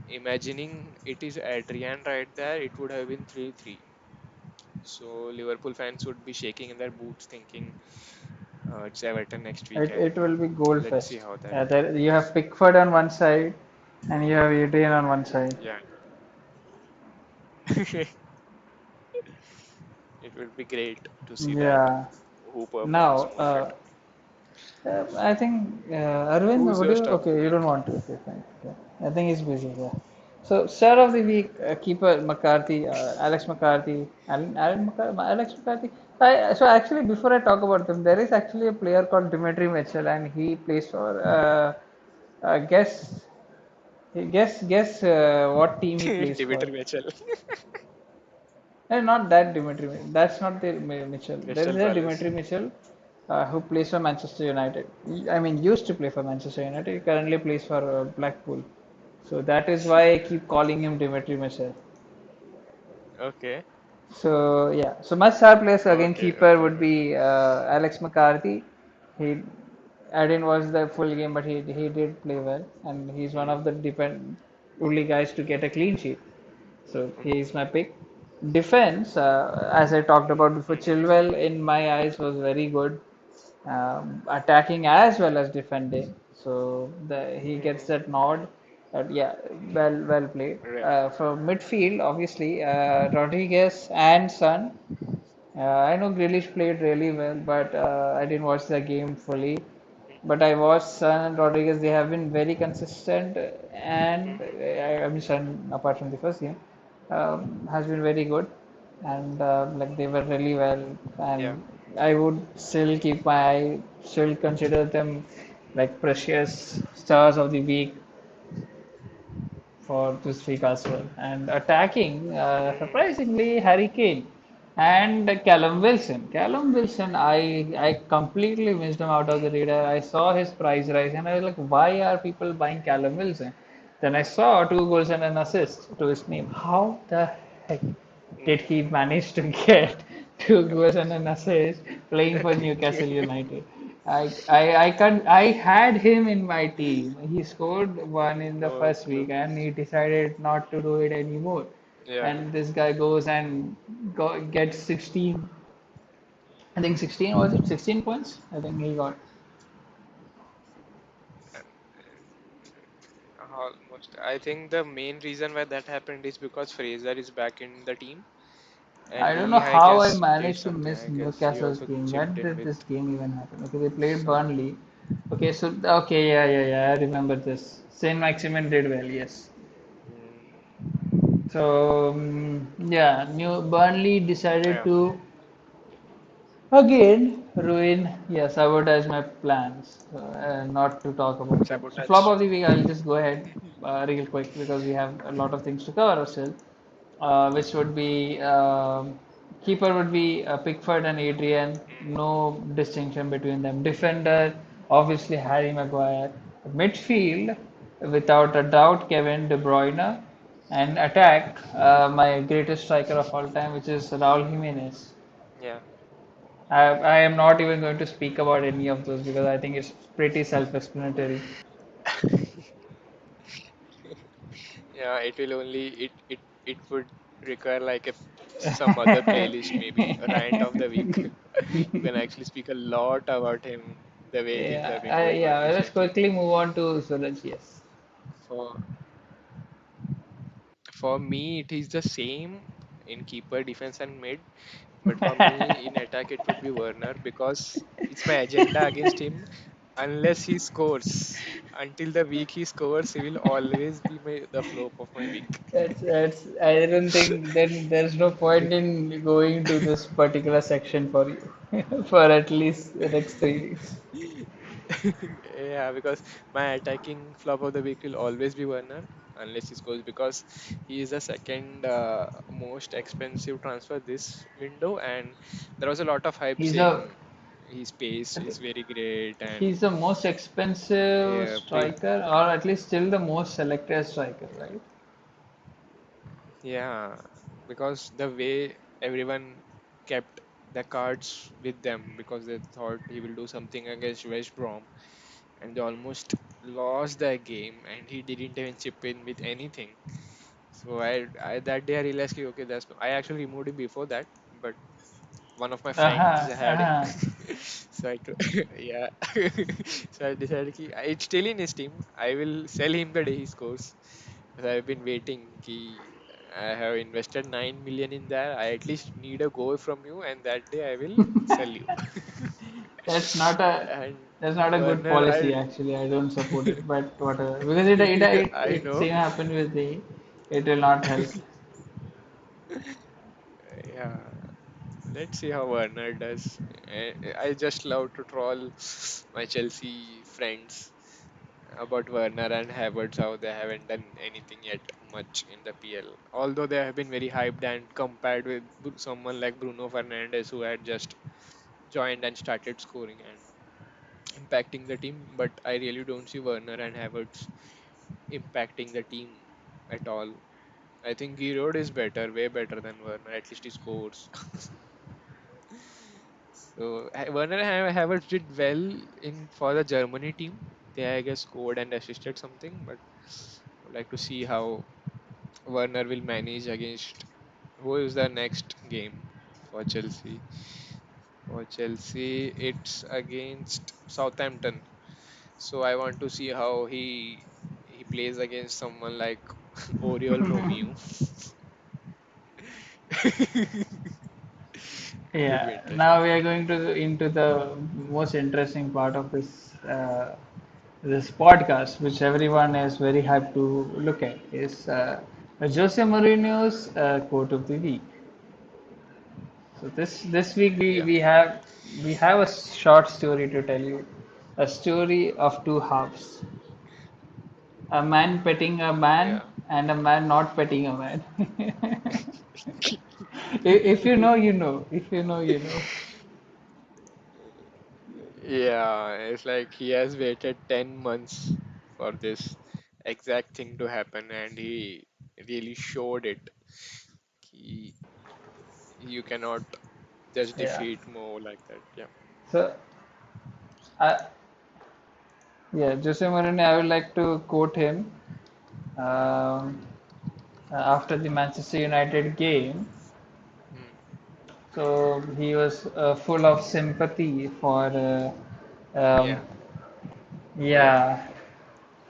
Imagining it is Adrian right there, it would have been 3-3. So Liverpool fans would be shaking in their boots, thinking it's Everton next weekend. It will be goal Let's see fest. how that. There, you have Pickford on one side, and you have Adrian on one side. Yeah, it would be great to see that Yeah. who performs Now, more better. I think Arvind, Who's would your you? star of Okay, the you week? don't want to. Okay, fine. Yeah. I think he's busy. Yeah. So, star of the week, keeper McCarthy, Alex McCarthy, Alex McCarthy. So actually, before I talk about them, there is actually a player called Dimitri Mitchell, and he plays for. Guess, guess what team he plays for. Dimitri Mitchell, No, not that Dimitri. That's not the Mitchell. There is Crystal a Palace. Dimitri Mitchell who plays for Manchester United. I mean, used to play for Manchester United. He currently plays for Blackpool. So that is why I keep calling him Dimitri Mitchell. Okay, So yeah, so my star players again okay, keeper okay, would be Alex McCarthy. He I didn't watch the full game, but he did play well, and he's one of the depend only guys to get a clean sheet. So okay. he is my pick. Defense, as I talked about before, Chilwell in my eyes was very good, attacking as well as defending. So he gets Mhm. that nod. Yeah, well played. Right. From midfield, obviously, Rodriguez and Son. I know Grealish played really well, but I didn't watch the game fully. But I watched Son and Rodriguez. They have been very consistent, and Mhm. I mean Son, apart from the first game, has been very good, and like they were really well. Yeah. And I would still keep my eye, still consider them like precious stars of the week for this week as well. And attacking, Mhm. surprisingly, Harry Kane and Callum Wilson. Callum Wilson, I completely missed him out of the radar. I saw his price rise and I was like, why are people buying Callum Wilson? Then I saw 2 goals and an assist to his name. How the heck did he Mhm. manage to get 2 goals and an assist playing for Newcastle United? I can't. I had him in my team. He scored one in the No first week, clue. and he decided not to do it anymore. Yeah. And this guy goes and gets 16. I think 16 was it? 16 points. I think he got. Almost. I think the main reason why that happened is because Fraser is back in the team, and I don't know he, I how I guess, did managed to something. miss I guess he Newcastle's also game. chipped When in did with this game even happen? Okay, they played some. Burnley. Okay, so okay, yeah. I remember this. Saint Maximin did well. Yes. Mm, So yeah, New Burnley decided yeah, to again ruin, yeah, sabotage my plans. Not to talk about them. So flop sabotage. of the week, I'll just go ahead real quick because we have a lot of things to cover still. Which would be keeper would be Pickford and Adrian. No distinction between them. Defender, obviously Harry Maguire. Midfield, without a doubt, Kevin De Bruyne. And attack, my greatest striker of all time, which is Raul Jimenez. Yeah. I am not even going to speak about any of those because I think it's pretty self-explanatory. Yeah, it will only it would require like a some other playlist, maybe a rant of the week. You can actually speak a lot about him, the way things have been going Yeah, on let's recently. quickly move on to Suraj. Yes. For For me, it is the same in keeper, defense, and mid. But for me, in attack, it would be Werner because it's my agenda against him. Unless he scores, until the week he scores, he will always be the flop of my week. That's I don't think then there's no point in going to this particular section for you for at least the next 3 weeks. Yeah, because my attacking flop of the week will always be Werner unless he scores because he is the second most expensive transfer this window, and there was a lot of hype He's a saying his pace is very great and he's the most expensive uh, pre- striker, or at least still the most selected striker, right? yeah, because the way everyone kept the cards with them because they thought he will do something against West Brom, and they almost lost that game and he didn't even chip in with anything. So I that day I realized ki, okay, I actually removed him before that, but one of my friends Uh-huh, had him. uh-huh. So yeah. So I decided ki, it's still in his team. I will sell him the day he scores. Because I've been waiting ki, I have invested 9 million in that. I at least need a goal from you, and that day I will sell you. That's not a And that's not a good Werner, policy actually. I don't support it, but whatever. Because I it know. same happened with me. It will not help. Yeah, let's see how Werner does. I just love to troll my Chelsea friends about Werner and Havertz, how they haven't done anything yet much in the PL. Although they have been very hyped and compared with someone like Bruno Fernandes, who had just joined and started scoring and impacting the team. But I really don't see Werner and Havertz impacting the team at all. I think Giroud is better, way better than Werner. At least he scores. So Werner and Havertz did well in for the Germany team. They I guess scored and assisted something, but I would like to see how Werner will manage against who is the next game for Chelsea. For Chelsea, it's against Southampton. So I want to see how he plays against someone like Oriol Romeo. It would be Yeah. interesting. Now we are going to into the most interesting part of this podcast, which everyone is very hyped to look at, is Jose Mourinho's quote of the week. So this week Yeah, we have a short story to tell you, a story of two halves, a man petting a man yeah. and a man not petting a man. If you know, you know. If you know, you know. Yeah, it's like he has waited 10 months for this exact thing to happen and he really showed it. He, you cannot just Yeah. defeat Mo like that. Yeah. So, I, yeah, Jose Mourinho, I would like to quote him um, after the Manchester United game. Hmm. So he was full of sympathy for, um, Yeah. Ole. yeah,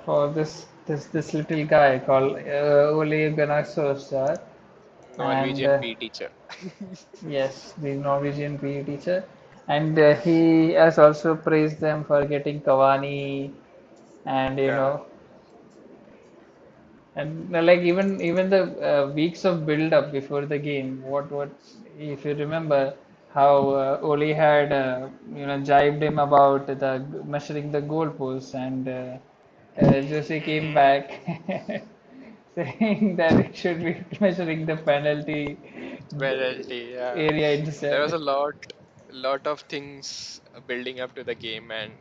for this little guy called Ole Gunnar Solskjaer, and Norwegian P teacher. yes, the Norwegian PE teacher, and he has also praised them for getting Cavani, and Yeah. and like even the weeks of build up before the game, what if you remember how Oli had jibed him about the measuring the goalposts, and Jose came Hmm. back saying that it should be measuring the penalty Penalty. Yeah. area There was itself. lot of things building up to the game and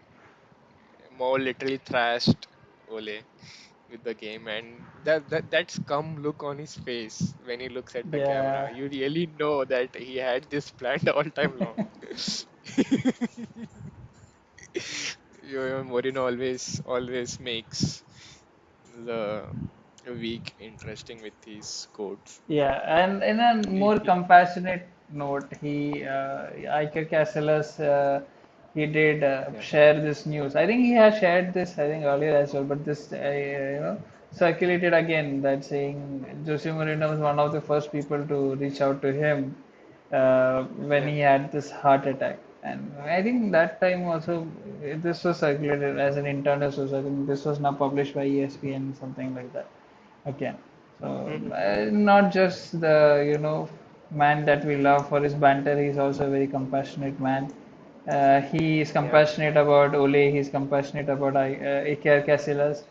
Mo literally thrashed Ole with the game, and that scum look on his face when he looks at the camera, Yeah, you really know that he had this planned all time long. Mourinho always makes the week interesting with his quotes. yeah, and in a He, more compassionate note, Iker Casillas, he did yeah. share this news. I think he has shared this, I think earlier as well, but this, circulated again that saying Jose Mourinho was one of the first people to reach out to him when Yeah, he had this heart attack. And I think that time also this was circulated as an internal source. I think this was now published by ESPN, something like that. Again, so Mhm. not just the man that we love for his banter. He's also a very compassionate man. He is Yeah, compassionate about Ole. He's compassionate about Iker Casillas.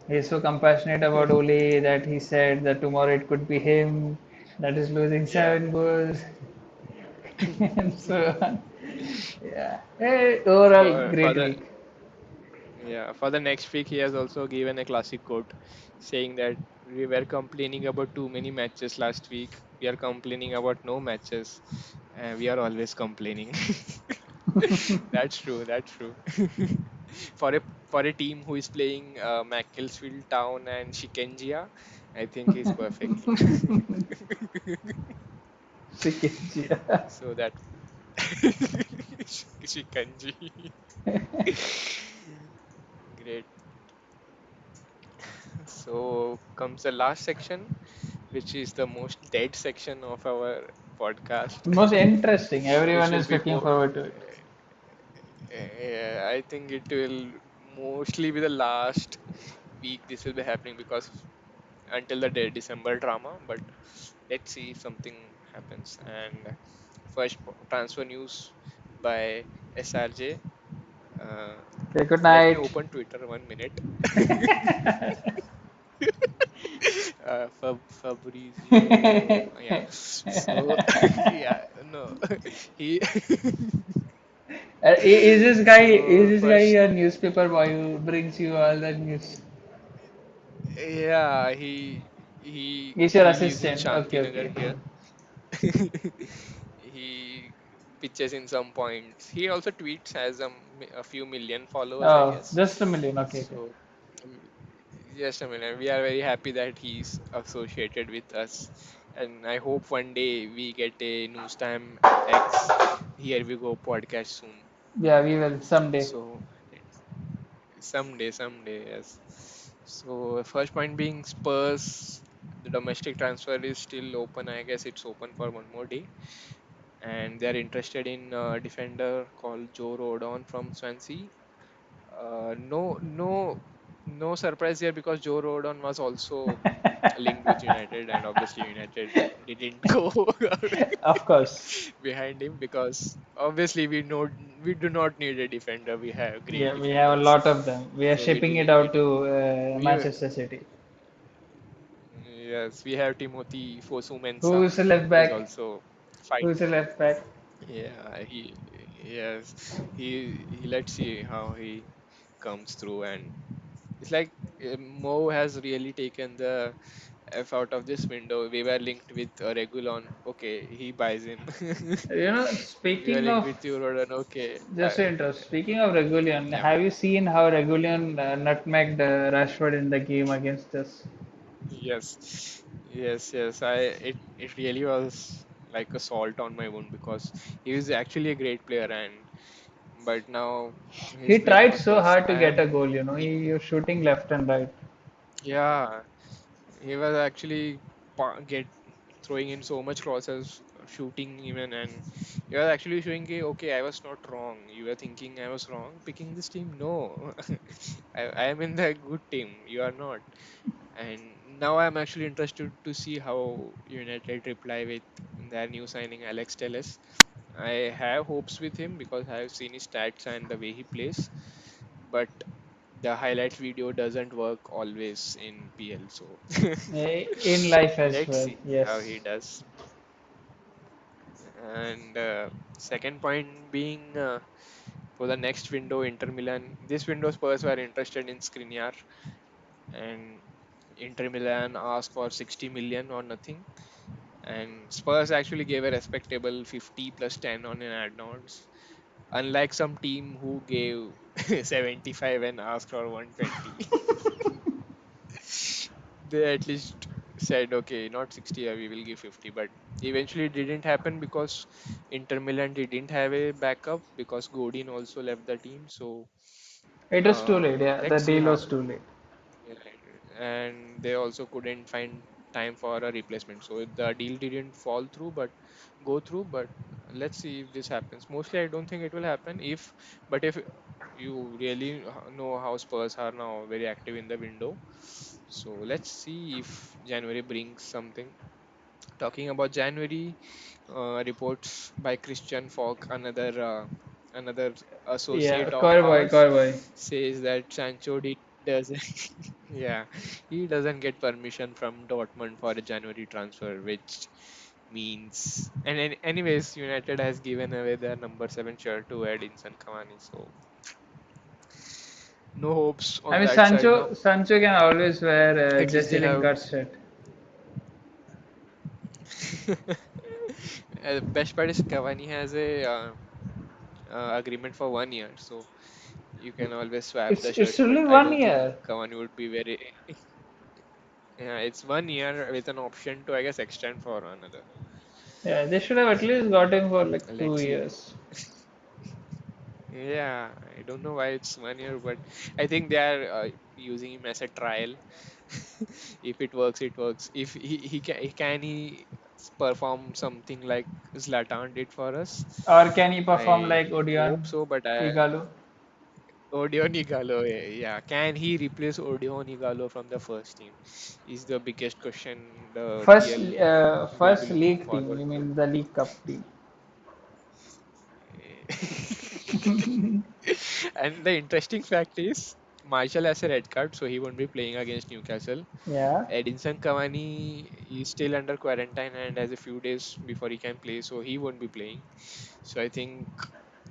He's so compassionate about Ole that he said that tomorrow it could be him that is losing yeah. 7 goals and so on. Yeah. Overall, For great the week. next week, he has also given a classic quote saying that we were complaining about too many matches last week. We are complaining about no matches, and we are always complaining. That's true. That's true. for a for a team who is playing Macclesfield Town and Shikengia, I think he's perfect. Shikenji. So that Shikanji. Great. So comes the last section, which is the most dead section of our podcast, Most interesting. which Everyone will is be looking forward to it. I think it will mostly be the last week this will be happening because until the December drama. But let's see if something happens. And first transfer news by SRJ. Uh, Okay, good Let me night. open Twitter 1 minute. Fabrizio, yeah. So yeah, no, he. Is So this guy first, a newspaper boy who brings you all the news? yeah, He's your he lives in assistant. Shanti Okay, Nagar okay. here. He pitches in some points. He also tweets, has a few million followers, I Oh, guess. just a million. Okay, okay. So um, just a minute. We are very happy that he's associated with us, and I hope one day we get a News Time X. Here we go podcast soon. Yeah, we will someday. So someday, yes. So first point being Spurs, the domestic transfer is still open. I guess it's open for one more day, and they are interested in a defender called Joe Rodon from Swansea. No surprise here because Joe Rodon was also linked with United, and obviously United didn't go Of course. behind him because obviously we do not need a defender. We have great Yeah, we have a defenders, lot of them. We are so shipping it out to we Manchester City. yes, we have Timothy Fosu Mensah, Who's the left who is back? also fight. Who's the left back? Yeah, he let's see how he comes through. And it's like Mo has really taken the F out of this window. We were linked with Regulon. Okay, he buys him. We were Speaking linked of, with Eurodon. Okay. just to interrupt, speaking of Regulion, Yeah. have you seen how Regulion nutmegged Rashford in the game against us? Yes. Yes. It really was like a salt on my wound because he was actually a great player, and but now He he's being tried so worthless. hard to get a goal, He, he was shooting left and right. yeah, he was actually get throwing in so much crosses, shooting even, and you are actually showing, okay, I was not wrong. You were thinking I was wrong picking this team. No, I am in the good team. You are not. And now I'm actually interested to see how United reply with their new signing Alex Telles. I have hopes with him because I have seen his stats and the way he plays, but the highlights video doesn't work always in PL. So In life as let's well, see how he yes. does. And second point being for the next window, Inter Milan. This window, Spurs were interested in Skriniar, and Inter Milan asked for 60 million or nothing. And Spurs actually gave a respectable 50 plus 10 on an add-ons. Unlike some team who gave 75 and asked for 120. They at least said, okay, not 60, we will give 50. But eventually it didn't happen because Inter Milan didn't have a backup because Godin also left the team. So It was too late, yeah. The let's see deal how. was too late. Yeah, and they also couldn't find time for a replacement. So the deal didn't fall through, but go through. But let's see if this happens. Mostly, I don't think it will happen. But if you really know how Spurs are now very active in the window, so let's see if January brings something. Talking about January, reports by Christian Falk, another Yeah, associate of Corboy, ours, Corboy. says that doesn't yeah, he doesn't get permission from Dortmund for a January transfer, which means anyways, United has given away their number 7 shirt to Edinson Cavani, so no hopes I on mean, that side now. Sancho can always wear At least Jesse they have Lingard's shirt. best part is Cavani has a agreement for 1 year, so you can always swap the It's shirts. But only I one don't think year. Cavani would be very. Yeah, it's 1 year with an option to, I guess, extend for another. Yeah, they should have at least got him for like two Let's see. years. Yeah, I don't know why it's 1 year, but I think they are using him as a trial. If it works, it works. If he perform something like Zlatan did for us. Or can he perform I like Odion hope so, but Igalo? Odion Igalo, yeah. Can he replace Odion Igalo from the first team? Is the biggest question the PL will be First looking league team. forward You to. mean the League Cup team? And the interesting fact is, Marshall has a red card, so he won't be playing against Newcastle. Yeah. Edinson Cavani is still under quarantine and has a few days before he can play, so he won't be playing. So I think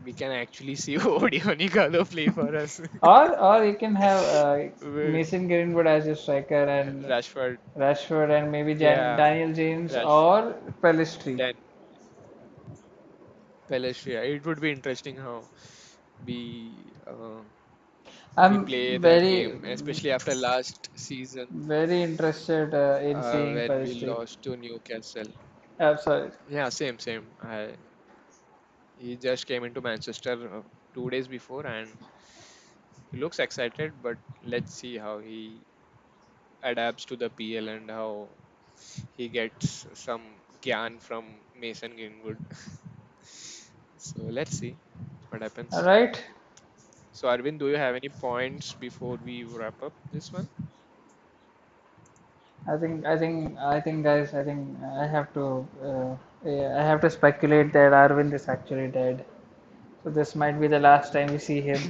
we can actually see Odion Igalo play for us. Or you can have With Mason Greenwood as your striker and Rashford, Rashford and maybe yeah, Daniel James Rash, or Pellistri. then Pelestria. It would be interesting how we we I'm play that very game, especially after last season very interested in seeing where we Pellistri. lost to Newcastle. Sorry. Yeah, same. He just came into Manchester 2 days before, and he looks excited. But let's see how he adapts to the PL and how he gets some gyan from Mason Greenwood. So let's see what All happens. right. So Arvind, do you have any points before we wrap up this one? Guys. I think I have to. Yeah, I have to speculate that Arvind is actually dead. So this might be the last time we see him.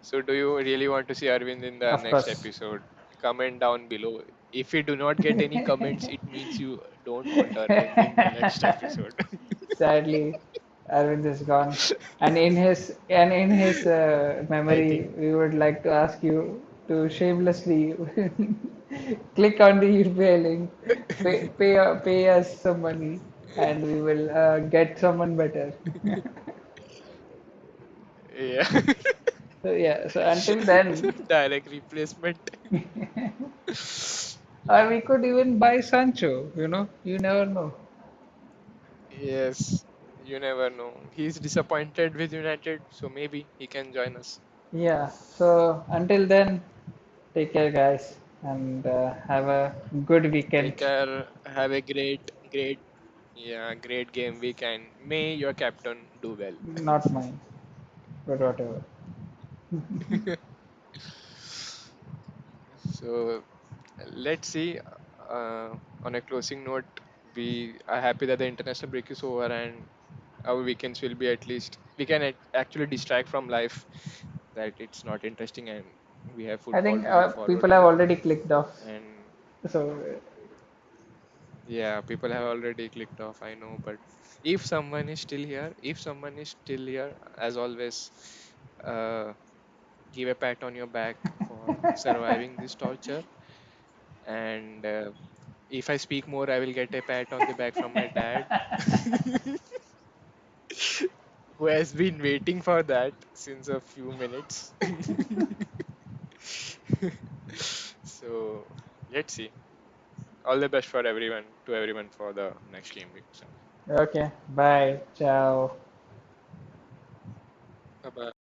So do you really want to see Arvind in the Of next course. episode? Comment down below. If we do not get any comments, it means you don't want Arvind in the next episode. Sadly, Arvind is gone. And in his I memory, think we would like to ask you to shamelessly click on the UPI link, pay us some money, and we will get someone better. yeah. So yeah. So until then, Direct replacement. or we could even buy Sancho. You never know. Yes. You never know. He's disappointed with United, so maybe he can join us. Yeah. So until then, take care, guys, and have a good Take weekend. care. Have a great game week, and may your captain do well. Not mine, but whatever. So let's see. On a closing note, we are happy that the international break is over and our weekends will be at least we can actually distract from life that it's not interesting and we have I football think to look forward people have to. already clicked off. And So yeah, people have already clicked off. I know, but if someone is still here, as always, uh, give a pat on your back for surviving this torture and. If I speak more, I will get a pat on the back from my dad, who has been waiting for that since a few minutes. So let's see. All the best for everyone for the next game week. So okay, bye, ciao. bye bye.